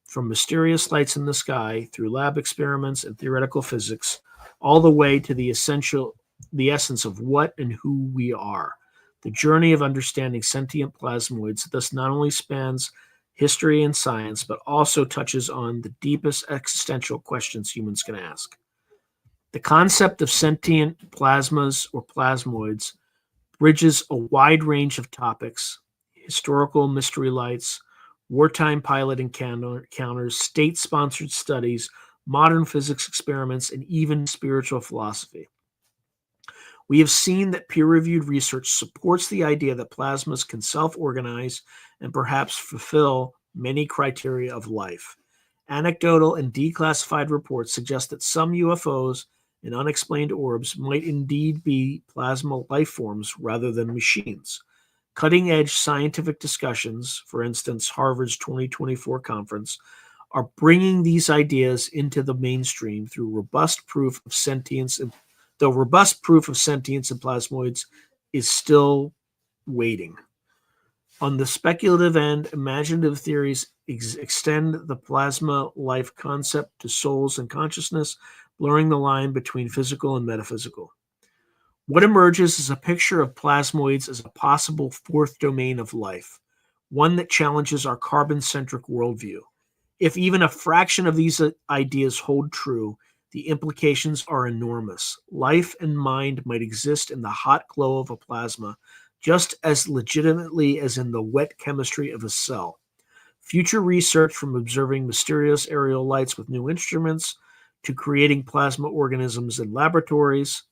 From mysterious lights in the sky, through lab experiments and theoretical physics, all the way to the essence of what and who we are. The journey of understanding sentient plasmoids thus not only spans history and science, but also touches on the deepest existential questions humans can ask. The concept of sentient plasmas or plasmoids bridges a wide range of topics: historical mystery lights, wartime pilot encounters, state-sponsored studies, modern physics experiments, and even spiritual philosophy. We have seen that peer-reviewed research supports the idea that plasmas can self-organize and perhaps fulfill many criteria of life. Anecdotal and declassified reports suggest that some UFOs and unexplained orbs might indeed be plasma life forms rather than machines. Cutting-edge scientific discussions, for instance, Harvard's 2024 conference, are bringing these ideas into the mainstream through robust proof of sentience. Though robust proof of sentience in plasmoids is still waiting. On the speculative end, imaginative theories extend the plasma life concept to souls and consciousness, blurring the line between physical and metaphysical. What emerges is a picture of plasmoids as a possible fourth domain of life, one that challenges our carbon-centric worldview. If even a fraction of these ideas hold true, the implications are enormous. Life and mind might exist in the hot glow of a plasma just as legitimately as in the wet chemistry of a cell. Future research, from observing mysterious aerial lights with new instruments to creating plasma organisms in laboratories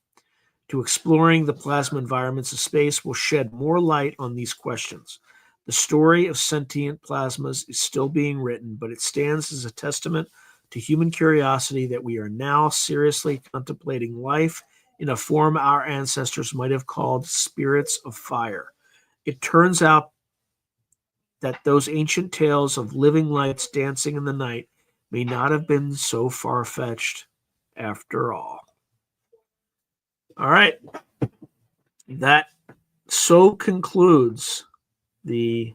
to exploring the plasma environments of space, will shed more light on these questions. The story of sentient plasmas is still being written, but it stands as a testament to human curiosity that we are now seriously contemplating life in a form our ancestors might have called spirits of fire. It turns out that those ancient tales of living lights dancing in the night may not have been so far-fetched after all. All right. That so concludes the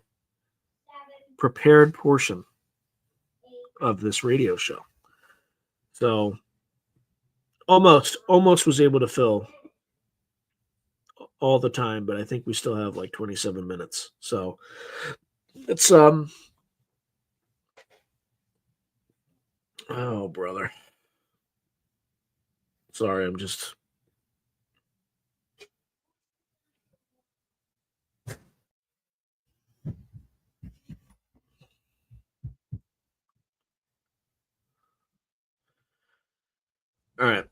prepared portion of this radio show. So almost was able to fill all the time, but I think we still have like 27 minutes. So it's oh brother. Sorry, I'm just all right.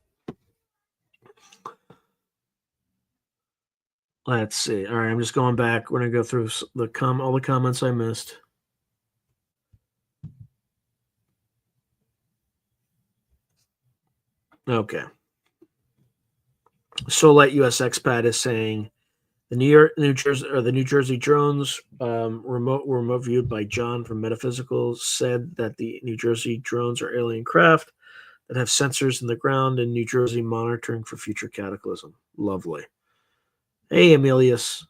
Let's see. All right, I'm just going back. We're gonna go through all the comments I missed. Okay. Solite US expat is saying the New Jersey drones remote viewed by John from Metaphysical said that the New Jersey drones are alien craft that have sensors in the ground in New Jersey monitoring for future cataclysm. Lovely. Hey, Emilius.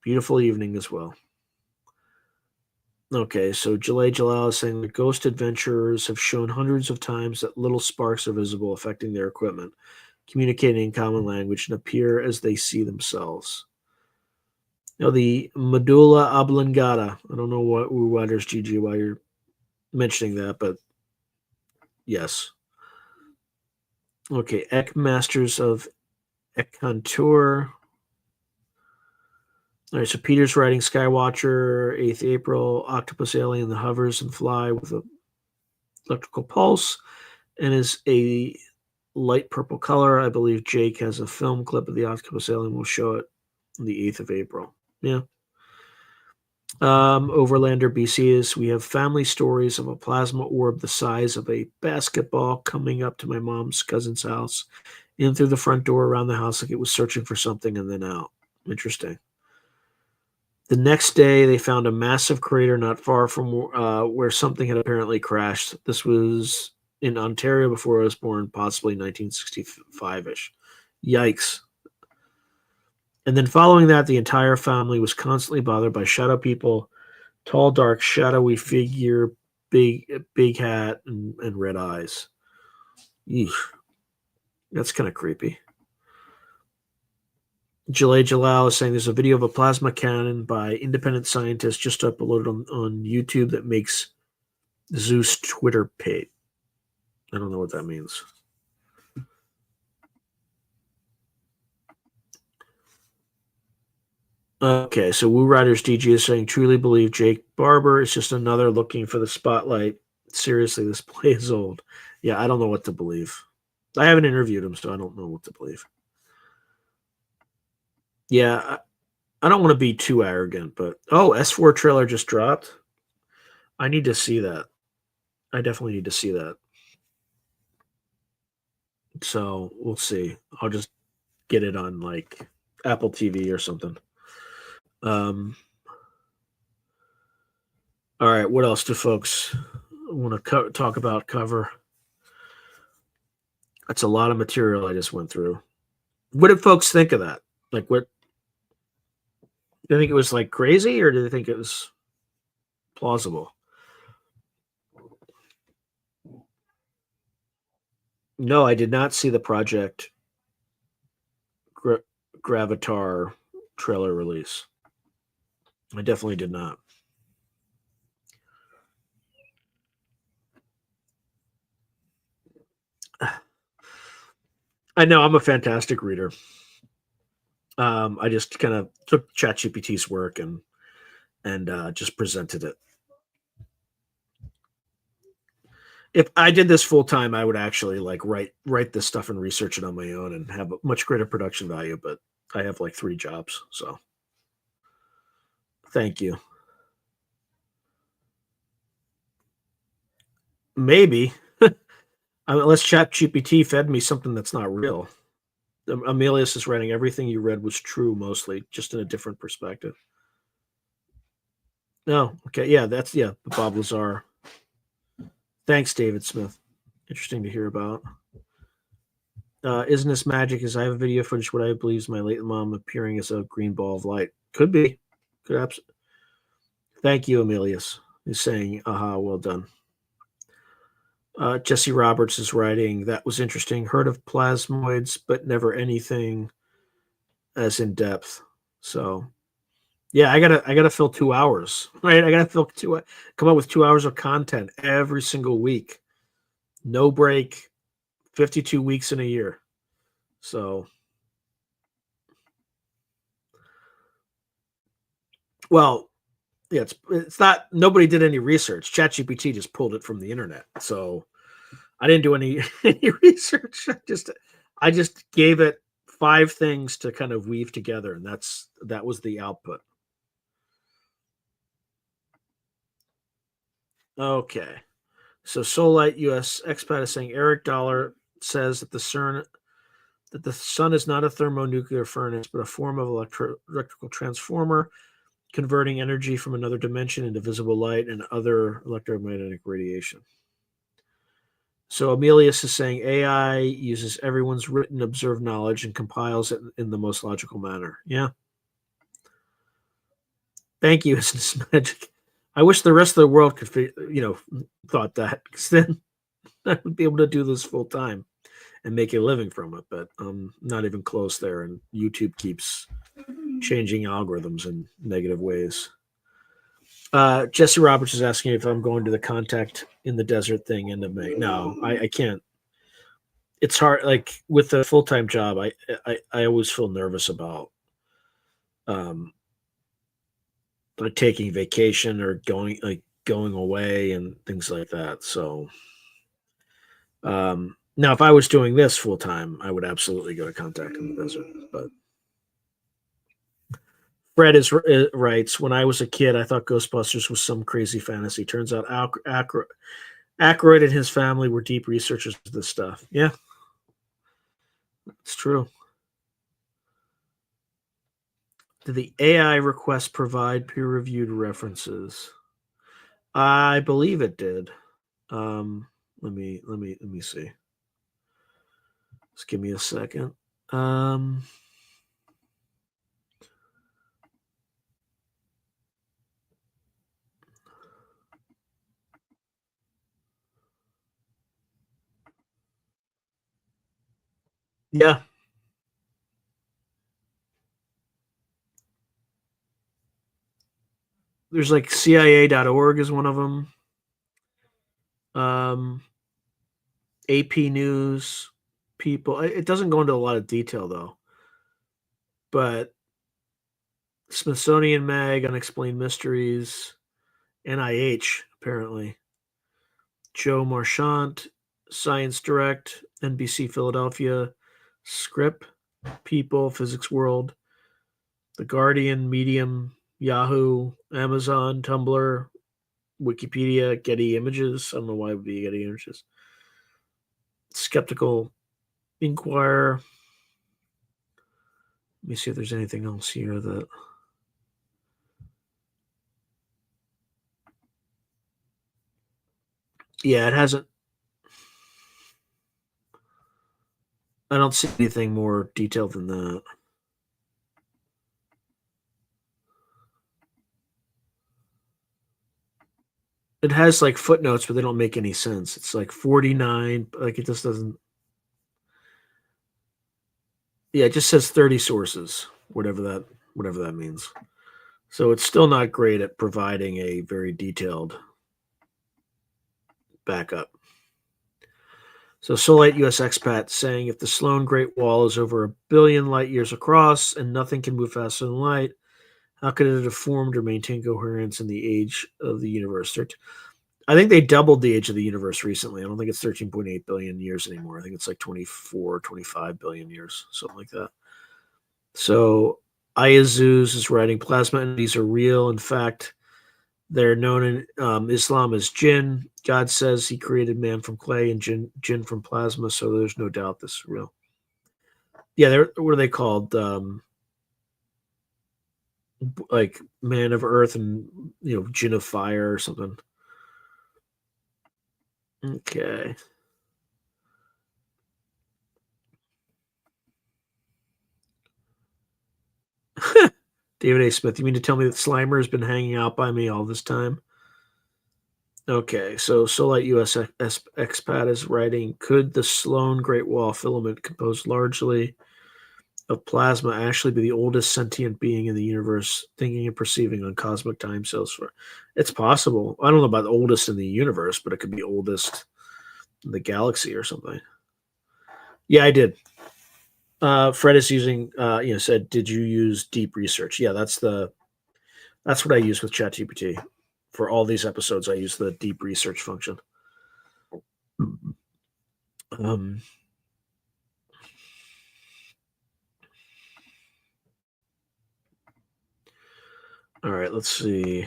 Beautiful evening as well. Okay, so Jalal is saying that ghost adventurers have shown hundreds of times that little sparks are visible affecting their equipment, communicating in common language, and appear as they see themselves. Now, the medulla oblongata. I don't know why there's GG, why you're mentioning that, but yes. Okay, Ek Masters of Ekontur. All right, so Peter's writing Skywatcher, 8th April, octopus alien that hovers and fly with a electrical pulse and is a light purple color. I believe Jake has a film clip of the octopus alien. We'll show it on the 8th of April. Yeah. Overlander BC is we have family stories of a plasma orb the size of a basketball coming up to my mom's cousin's house, in through the front door, around the house like it was searching for something, and then out. Interesting. The next day, they found a massive crater not far from where something had apparently crashed. This was in Ontario before I was born, possibly 1965-ish. Yikes. And then following that, the entire family was constantly bothered by shadow people, tall, dark, shadowy figure, big hat, and red eyes. Eesh. That's kind of creepy. Jalal is saying there's a video of a plasma cannon by independent scientists just uploaded on YouTube that makes Zeus Twitter page. I don't know what that means. Okay, so Woo Riders DG is saying, truly believe Jake Barber is just another looking for the spotlight. Seriously, this play is old. Yeah, I don't know what to believe. I haven't interviewed him, so I don't know what to believe. Yeah, I don't want to be too arrogant, but S4 trailer just dropped. I need to see that. I definitely need to see that. So we'll see. I'll just get it on like Apple TV or something. All right, what else do folks want to talk about? Cover. That's a lot of material I just went through. What did folks think of that? Like, what? Do they think it was like crazy, or do they think it was plausible? No, I did not see the Project Gravatar trailer release. I definitely did not. I know I'm a fantastic reader. I just kind of took ChatGPT's work and just presented it. If I did this full time, I would actually like write this stuff and research it on my own and have a much greater production value. But I have like 3 jobs, so thank you. Maybe unless ChatGPT fed me something that's not real. Amelius is writing everything you read was true, mostly just in a different perspective. No, okay, yeah, that's Bob Lazar. Thanks, David Smith. Interesting to hear about. Isn't this magic? As I have a video footage, what I believe is my late mom appearing as a green ball of light. Could be. Could absolutely. Thank you, Amelius. He's saying, aha, well done. Jesse Roberts is writing, that was interesting. Heard of plasmoids, but never anything as in depth. So, yeah, I gotta fill 2 hours, right? I gotta come up with 2 hours of content every single week, no break, 52 weeks in a year. So, well, yeah, it's not. Nobody did any research. ChatGPT just pulled it from the internet. So, I didn't do any research. I just gave it 5 things to kind of weave together, and that was the output. Okay. So Solite US expat is saying Eric Dollar says that the sun is not a thermonuclear furnace, but a form of electrical transformer, converting energy from another dimension into visible light and other electromagnetic radiation. So Amelius is saying AI uses everyone's written observed knowledge and compiles it in the most logical manner. Yeah. Thank you, Business Magic. I wish the rest of the world could, thought that, because then I would be able to do this full time and make a living from it. But not even close there. And YouTube keeps changing algorithms in negative ways. Jesse Roberts is asking if I'm going to the Contact in the Desert thing end of May. No, I can't. It's hard. Like with a full time job, I always feel nervous about um, like taking vacation or going away and things like that. So now, if I was doing this full time, I would absolutely go to Contact in the Desert. But Fred writes, when I was a kid, I thought Ghostbusters was some crazy fantasy. Turns out Aykroyd and his family were deep researchers of this stuff. Yeah, it's true. Did the AI request provide peer-reviewed references? I believe it did. Let me see. Just give me a second. Um, yeah, there's like CIA.org is one of them. Um, AP News, people. It doesn't go into a lot of detail though, but Smithsonian Mag, Unexplained Mysteries, NIH apparently, Joe Marchant, Science Direct, NBC Philadelphia, Script, People, Physics World, The Guardian, Medium, Yahoo, Amazon, Tumblr, Wikipedia, Getty Images. I don't know why it would be Getty Images. Skeptical Inquirer. Let me see if there's anything else here that. Yeah, it hasn't. I don't see anything more detailed than that. It has like footnotes, but they don't make any sense. It's like 49, like it just doesn't. Yeah, it just says 30 sources, whatever that means. So it's still not great at providing a very detailed backup. So Solite US expat saying if the Sloan Great Wall is over 1 billion light years across and nothing can move faster than light, how could it have formed or maintain coherence in the age of the universe? I think they doubled the age of the universe recently. I don't think it's 13.8 billion years anymore. I think it's like 24, 25 billion years, something like that. So Ayazuz is writing plasma entities are real. In fact, they're known in Islam as jinn. God says he created man from clay and jinn from plasma, so there's no doubt this is real. Yeah, they're what are they called? Like man of earth and jinn of fire or something. Okay. David A. Smith, you mean to tell me that Slimer has been hanging out by me all this time? Okay, so Solite US expat is writing, could the Sloan Great Wall filament composed largely of plasma actually be the oldest sentient being in the universe, thinking and perceiving on cosmic time scales? It's possible. I don't know about the oldest in the universe, but it could be oldest in the galaxy or something. Yeah, I did. Fred is using, said, did you use deep research? Yeah, that's what I use with ChatGPT. For all these episodes, I use the deep research function. Um, all right, let's see.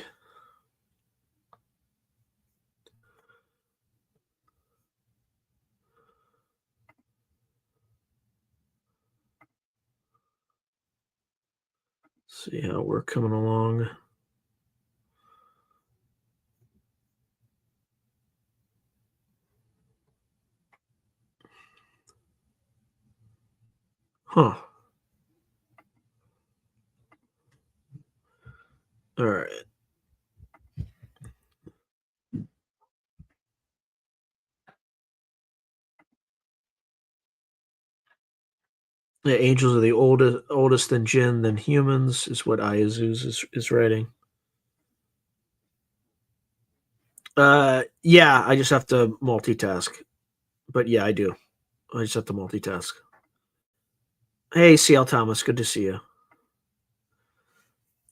See how we're coming along. Huh. All right. The angels are the oldest than jinn than humans, is what Ayazuz is writing. Yeah, I just have to multitask. But yeah, I do. I just have to multitask. Hey, CL Thomas, good to see you.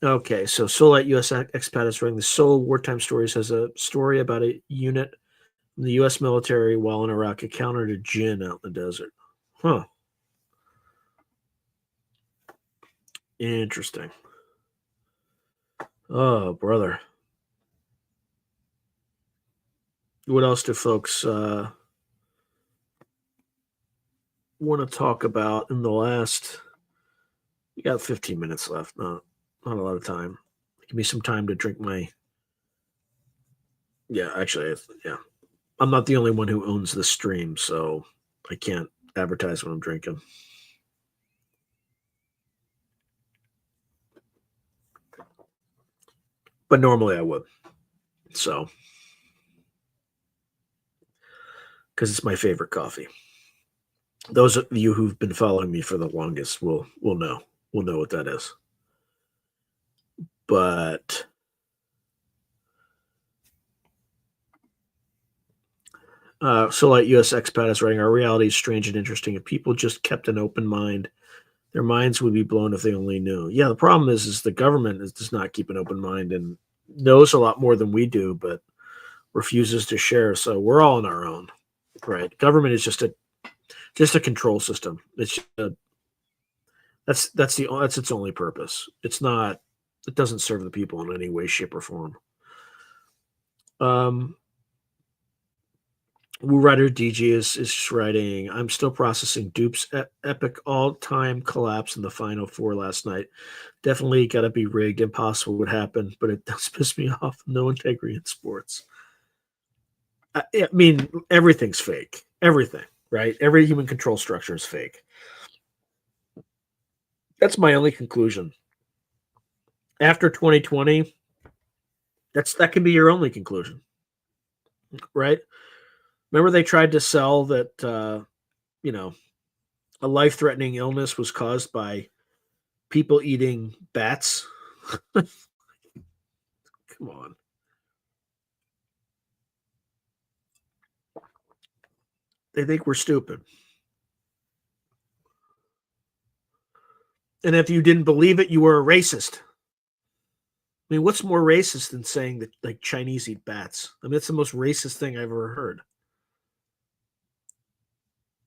Okay, so Soulite US expat is writing the Soul Wartime Stories has a story about a unit from the US military while in Iraq encountered a jinn out in the desert. Huh. Interesting. Oh, brother. What else do folks want to talk about in the last? We got 15 minutes left. Not a lot of time. Give me some time to drink my. Yeah, actually, yeah. I'm not the only one who owns the stream, so I can't advertise when I'm drinking. But normally I would. So, because it's my favorite coffee. Those of you who've been following me for the longest will know what that is. But so like US expat is writing, our reality is strange and interesting. If people just kept an open mind, their minds would be blown if they only knew. Yeah, the problem is the government does not keep an open mind and knows a lot more than we do, but refuses to share. So we're all on our own, right? Government is just a control system. It's that's its only purpose. It's not. It doesn't serve the people in any way, shape, or form. Woo Rider DG is writing. I'm still processing Dupe's epic all-time collapse in the Final Four last night. Definitely got to be rigged. Impossible would happen, but it does piss me off. No integrity in sports. I mean, everything's fake. Everything, right? Every human control structure is fake. That's my only conclusion. After 2020, that can be your only conclusion, right? Remember they tried to sell that a life-threatening illness was caused by people eating bats. Come on. They think we're stupid. And if you didn't believe it, you were a racist. I mean, what's more racist than saying that like Chinese eat bats? I mean, it's the most racist thing I've ever heard.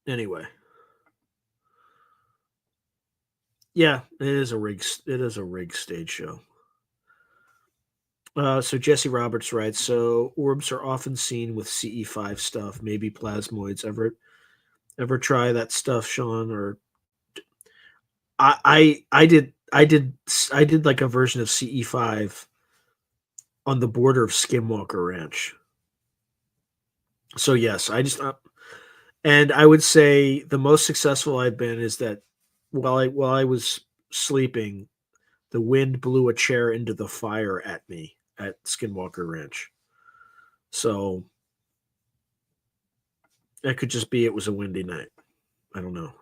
Anyway. Yeah, it is a rigged stage show. So Jesse Roberts writes, so orbs are often seen with CE5 stuff, maybe plasmoids. Ever try that stuff, Sean? Or I did like a version of CE5 on the border of Skinwalker Ranch. So yes, and I would say the most successful I've been is that while I was sleeping, the wind blew a chair into the fire at me at Skinwalker Ranch. So that could just be it was a windy night. I don't know.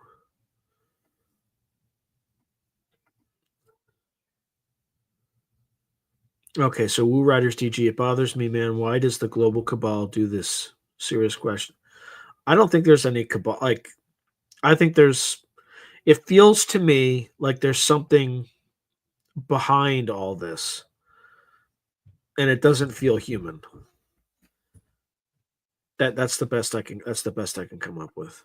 Okay, so Woo Riders DG, it bothers me, man. Why does the global cabal do this? Serious question. I don't think there's any cabal. Like, I think it feels to me like there's something behind all this, and it doesn't feel human. That's the best I can. That's the best I can come up with.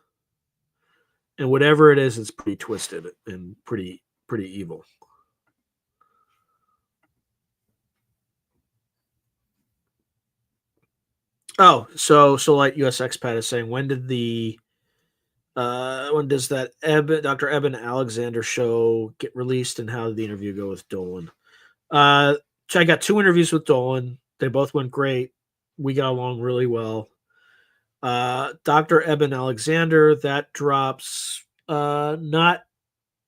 And whatever it is, it's pretty twisted and pretty evil. Oh, so like US expat is saying, when does that Dr. Eben Alexander show get released, and how did the interview go with Dolan? So I got 2 interviews with Dolan. They both went great. We got along really well. Dr. Eben Alexander, that drops not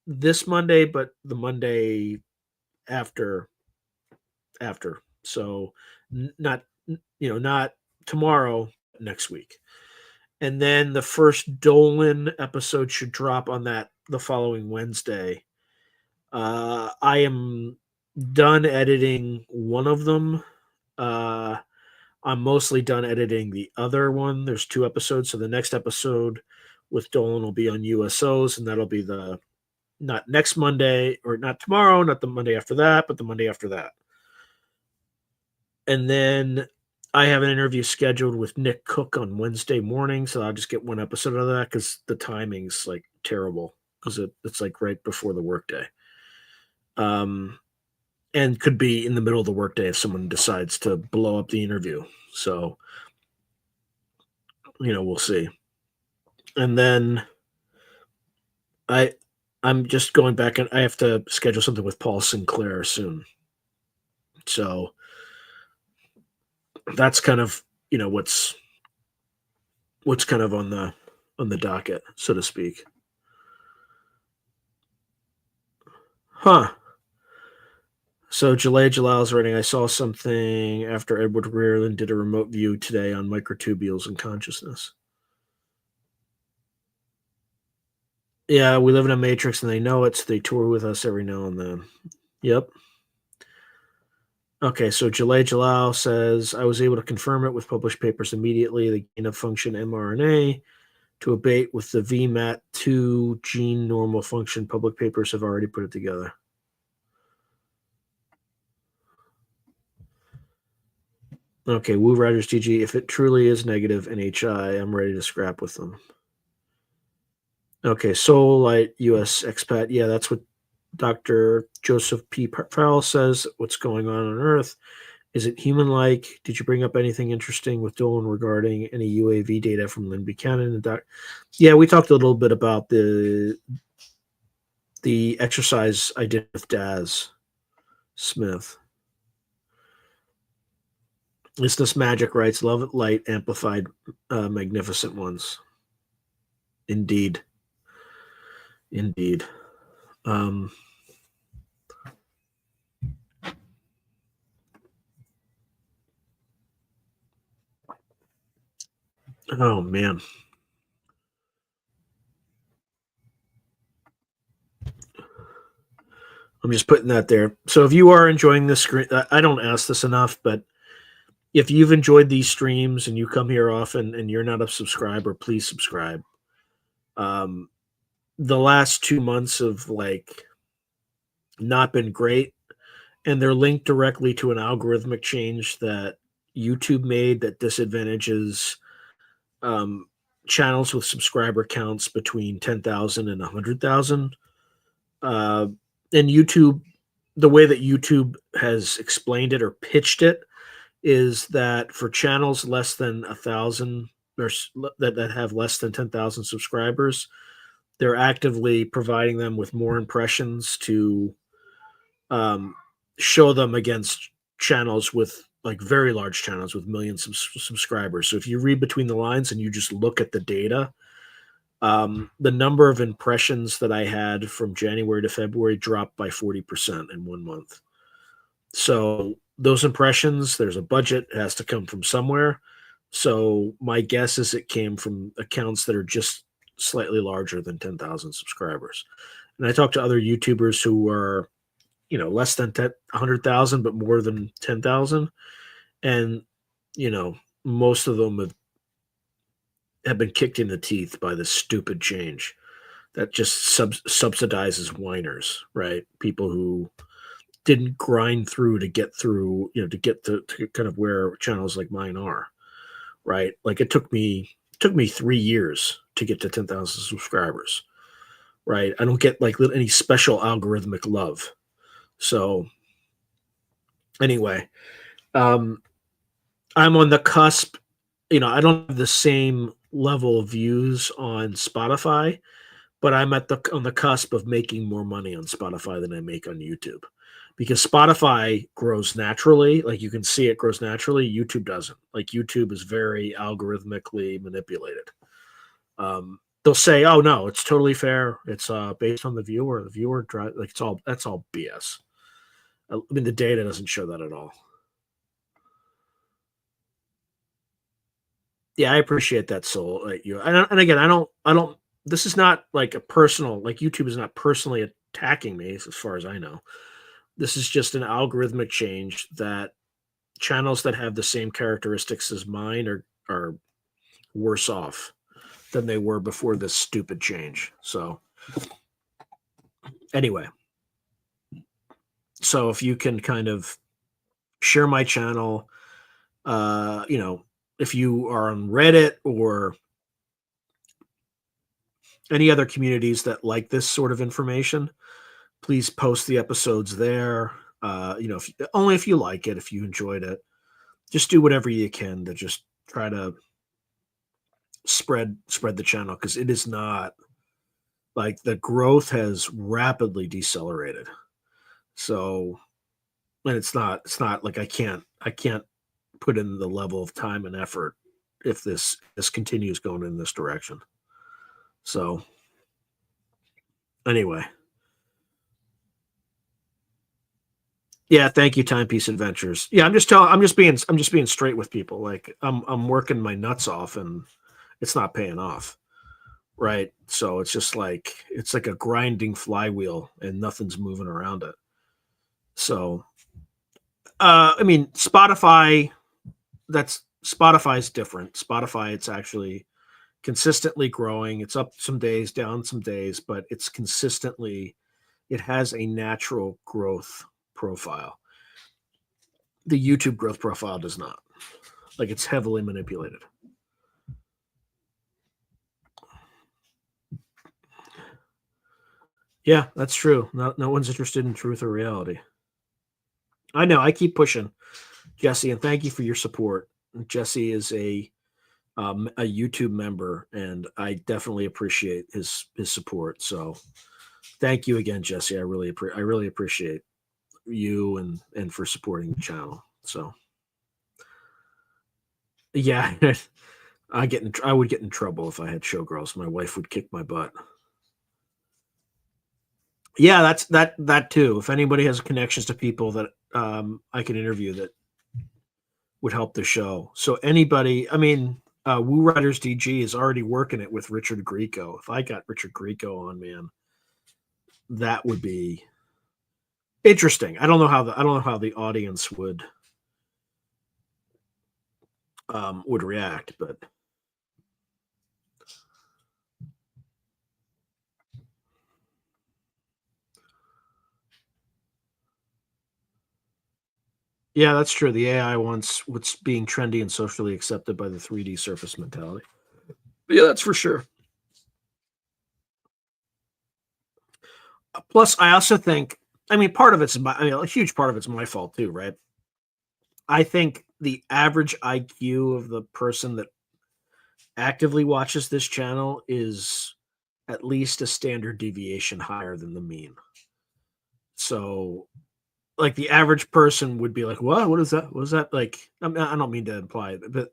this Monday, but the Monday after. So not tomorrow, next week. And then the first Dolan episode should drop on that the following Wednesday. I am done editing one of them. Uh, I'm mostly done editing the other one. There's 2 episodes, so the next episode with Dolan will be on USOs, and that'll be the not next Monday or not tomorrow, not the Monday after that, but the Monday after that. And then I have an interview scheduled with Nick Cook on Wednesday morning, so I'll just get one episode of that because the timing's like terrible because it's like right before the workday. And could be in the middle of the workday if someone decides to blow up the interview. So, we'll see. And then I'm just going back and I have to schedule something with Paul Sinclair soon. So that's kind of, what's kind of on the docket, so to speak. Huh. So Jalay Jalal's writing, I saw something after Edward Rearland did a remote view today on microtubules and consciousness. Yeah, we live in a matrix and they know it, so they tour with us every now and then. Yep. Okay, so Jalay Jalal says, I was able to confirm it with published papers immediately. The gain of function mRNA to abate with the VMAT2 gene normal function. Public papers have already put it together. Okay, Woo Riders GG. If it truly is negative NHI, I'm ready to scrap with them. Okay, Soulite US expat. Yeah, that's what Dr. Joseph P. Farrell says. What's going on Earth? Is it human-like? Did you bring up anything interesting with Dolan regarding any UAV data from Lynn Buchanan and Yeah, we talked a little bit about the exercise I did with Daz Smith. It's this magic rights, love it, light, amplified, magnificent ones. Indeed. Oh man. I'm just putting that there. So if you are enjoying this screen, I don't ask this enough, but if you've enjoyed these streams and you come here often and you're not a subscriber, please subscribe. The last 2 months have not been great, and they're linked directly to an algorithmic change that YouTube made that disadvantages channels with subscriber counts between 10,000 and 100,000. And YouTube, the way that YouTube has explained it or pitched it is that for channels less than 1,000 or that have less than 10,000 subscribers, they're actively providing them with more impressions to show them against channels with very large channels with millions of subscribers. So if you read between the lines and you just look at the data, the number of impressions that I had from January to February dropped by 40% in 1 month. So those impressions, there's a budget, it has to come from somewhere. So my guess is it came from accounts that are just slightly larger than 10,000 subscribers. And I talked to other YouTubers who are, less than 100,000, but more than 10,000. And, most of them have been kicked in the teeth by this stupid change that just subsidizes whiners, right? People who didn't grind through to get through, to get to kind of where channels like mine are, right? Like it took me 3 years to get to 10,000 subscribers, right? I don't get any special algorithmic love. So anyway, I'm on the cusp. I don't have the same level of views on Spotify, but I'm on the cusp of making more money on Spotify than I make on YouTube, because Spotify grows naturally. Like you can see it grows naturally. YouTube doesn't. Like YouTube is very algorithmically manipulated. They'll say, "Oh no, it's totally fair. It's based on the viewer. The viewer that's all BS." I mean, the data doesn't show that at all. Yeah, I appreciate that, Soul. And again, I don't this is not like a personal, like YouTube is not personally attacking me as far as I know. This is just an algorithmic change that channels that have the same characteristics as mine are worse off than they were before this stupid change. So anyway, so if you can kind of share my channel, if you are on Reddit or any other communities that like this sort of information, please post the episodes there. Only if you like it, if you enjoyed it, just do whatever you can to just try to spread the channel, because it is not like the growth has rapidly decelerated. So, and it's not like I can't put in the level of time and effort if this continues going in this direction. So anyway, yeah, thank you, Timepiece Adventures. Yeah, I'm just being straight with people. Like I'm working my nuts off and it's not paying off. Right. So it's like a grinding flywheel and nothing's moving around it. So I mean Spotify's different. Spotify, it's actually consistently growing. It's up some days, down some days, but it has a natural growth profile. The YouTube growth profile does not. Like, it's heavily manipulated. Yeah, that's true. No one's interested in truth or reality. I know. I keep pushing, Jesse, and thank you for your support. Jesse is a YouTube member, and I definitely appreciate his support. So thank you again, Jesse. I really appreciate you and for supporting the channel. So yeah, I would get in trouble if I had showgirls. My wife would kick my butt. Yeah, that too. If anybody has connections to people that I can interview that would help the show. So anybody, I mean, Woo Riders DG is already working it with Richard Grieco. If I got Richard Grieco on, man, that would be interesting. I don't know how the audience would react, but yeah, that's true. The AI wants what's being trendy and socially accepted by the 3D surface mentality. Yeah, that's for sure. Plus, I also think, I mean, a huge part of it's my fault too, right? I think the average IQ of the person that actively watches this channel is at least a standard deviation higher than the mean. So, like, the average person would be like, "What? What is that? What is that?" Like, I don't mean to imply it, but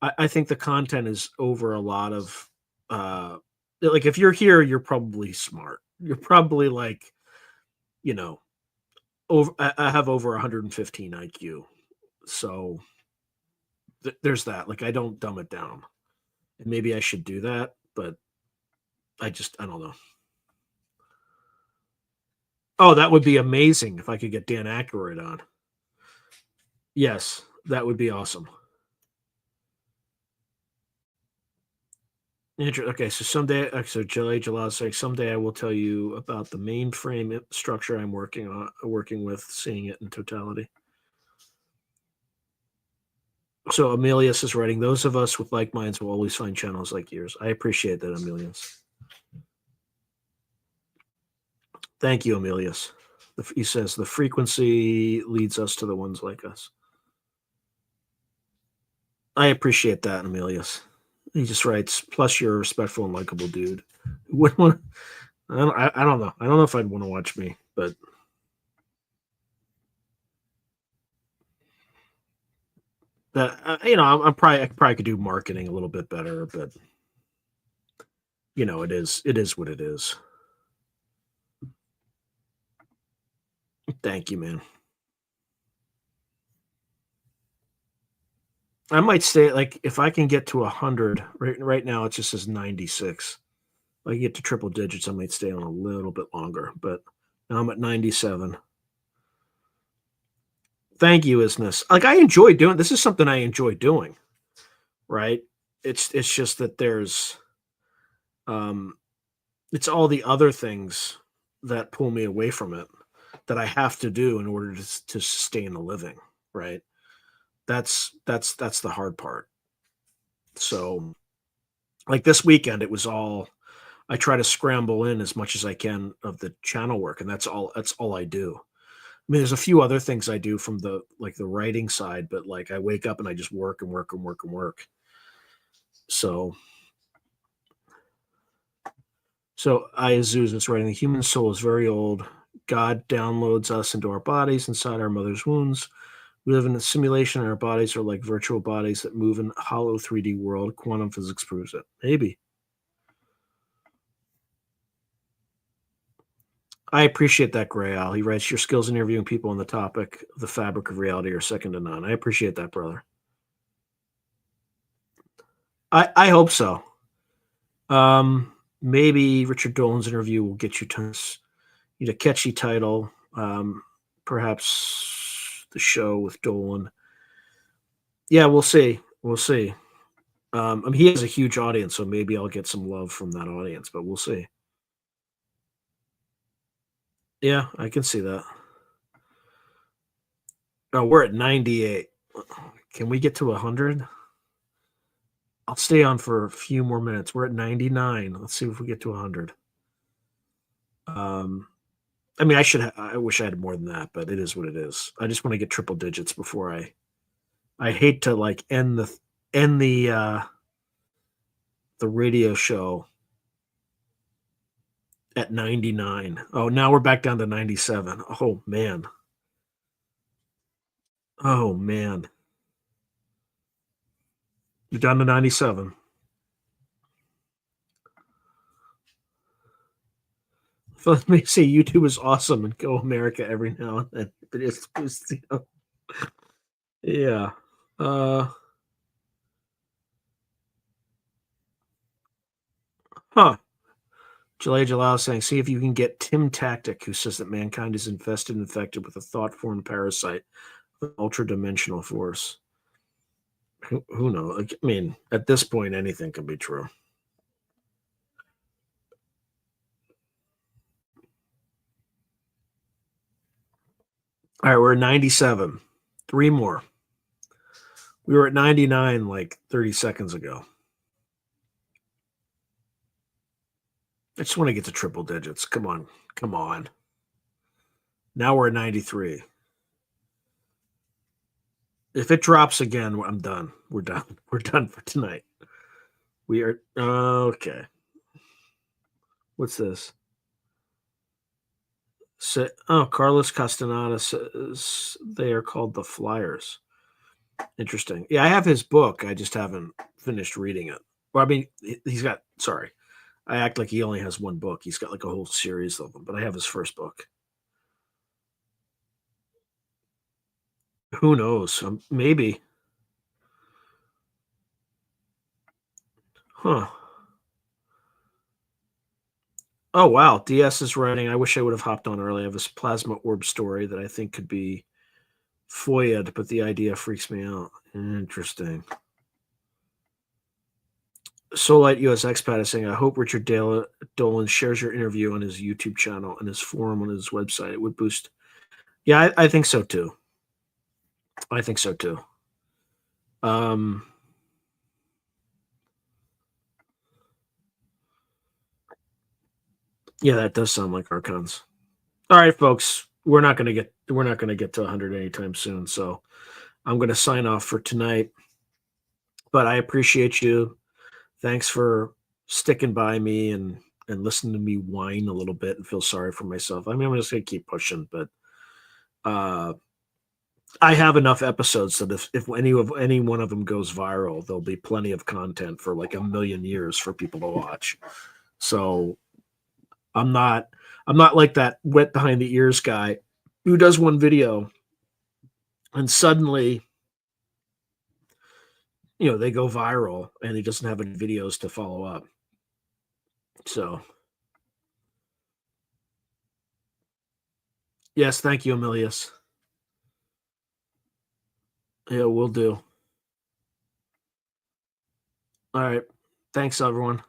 I think the content is over a lot of, like, if you're here, you're probably smart. You're probably like, you know, I have over 115 IQ, so there's that. Like, I don't dumb it down, and maybe I should do that, but I don't know. Oh, that would be amazing if I could get Dan Aykroyd on. Yes, that would be awesome. Okay, so so July saying someday I will tell you about the mainframe structure I'm working with, seeing it in totality. So Amelius is writing, those of us with like minds will always find channels like yours. I appreciate that, Amelius. Thank you, Amelius. He says the frequency leads us to the ones like us. I appreciate that, Amelius. He just writes, plus you're a respectful and likable dude. Wouldn't want, I don't know. I don't know if I'd want to watch me, but that I probably could do marketing a little bit better, but it is what it is. Thank you, man. I might stay, like, if I can get to 100. Right now it just says 96. I get to triple digits, I might stay on a little bit longer, but now I'm at 97. Thank you, Isness. Like, I enjoy doing this is something I enjoy doing, right? It's just that there's um it's all the other things that pull me away from it that I have to do in order to sustain a living, right? That's the hard part. So, like this weekend, it was all I try to scramble in as much as I can of the channel work, and that's all I do. I mean, there's a few other things I do from the writing side, but like I wake up and I just work and work and work and work. So Iazuz is writing, the human soul is very old. God downloads us into our bodies inside our mother's wounds. We live in a simulation, and our bodies are like virtual bodies that move in a hollow 3D world. Quantum physics proves it. Maybe. I appreciate that, Gray Al. He writes, your skills in interviewing people on the topic of the fabric of reality are second to none. I appreciate that, brother. I hope so. Maybe Richard Dolan's interview will get you to a catchy title. Perhaps the show with Dolan. Yeah, we'll see. We'll see. I mean, he has a huge audience, so maybe I'll get some love from that audience, but we'll see. Yeah, I can see that. Oh, we're at 98. Can we get to 100? I'll stay on for a few more minutes. We're at 99. Let's see if we get to 100. I mean, I wish I had more than that, but it is what it is. I just want to get triple digits before I hate to like end the radio show at 99. Oh, now we're back down to 97. Oh man. Oh man. You're down to 97. So let me say YouTube is awesome and go America every now and then. But it's yeah. Huh. Jalea Jalal saying, see if you can get Tim Tactic, who says that mankind is infected with a thought-formed parasite, an ultra-dimensional force. Who knows? I mean, at this point, anything can be true. All right, we're at 97. 3 more. We were at 99 like 30 seconds ago. I just want to get to triple digits. Come on. Come on. Now we're at 93. If it drops again, I'm done. We're done. We're done for tonight. We are okay. What's this? So, Carlos Castaneda says they are called the Flyers. Interesting. Yeah, I have his book. I just haven't finished reading it. Well, I mean, he's got. Sorry, I act like he only has one book. He's got like a whole series of them. But I have his first book. Who knows? Maybe. Huh. Oh wow, DS is writing. I wish I would have hopped on early. I have this plasma orb story that I think could be foia but the idea freaks me out. Interesting. Soulite US Expat is saying, I hope Richard Dolan shares your interview on his YouTube channel and his forum on his website. It would boost. Yeah, I think so too. I think so too. Yeah, that does sound like Archons. All right, folks, we're not going to get to 100 anytime soon, so I'm going to sign off for tonight. But I appreciate you. Thanks for sticking by me and listening to me whine a little bit and feel sorry for myself. I mean, I'm just going to keep pushing, but I have enough episodes that if any one of them goes viral, there'll be plenty of content for like a million years for people to watch. So I'm not like that wet behind the ears guy who does one video and suddenly they go viral and he doesn't have any videos to follow up. So, yes, thank you, Emilius. Yeah, we'll do. All right. Thanks, everyone.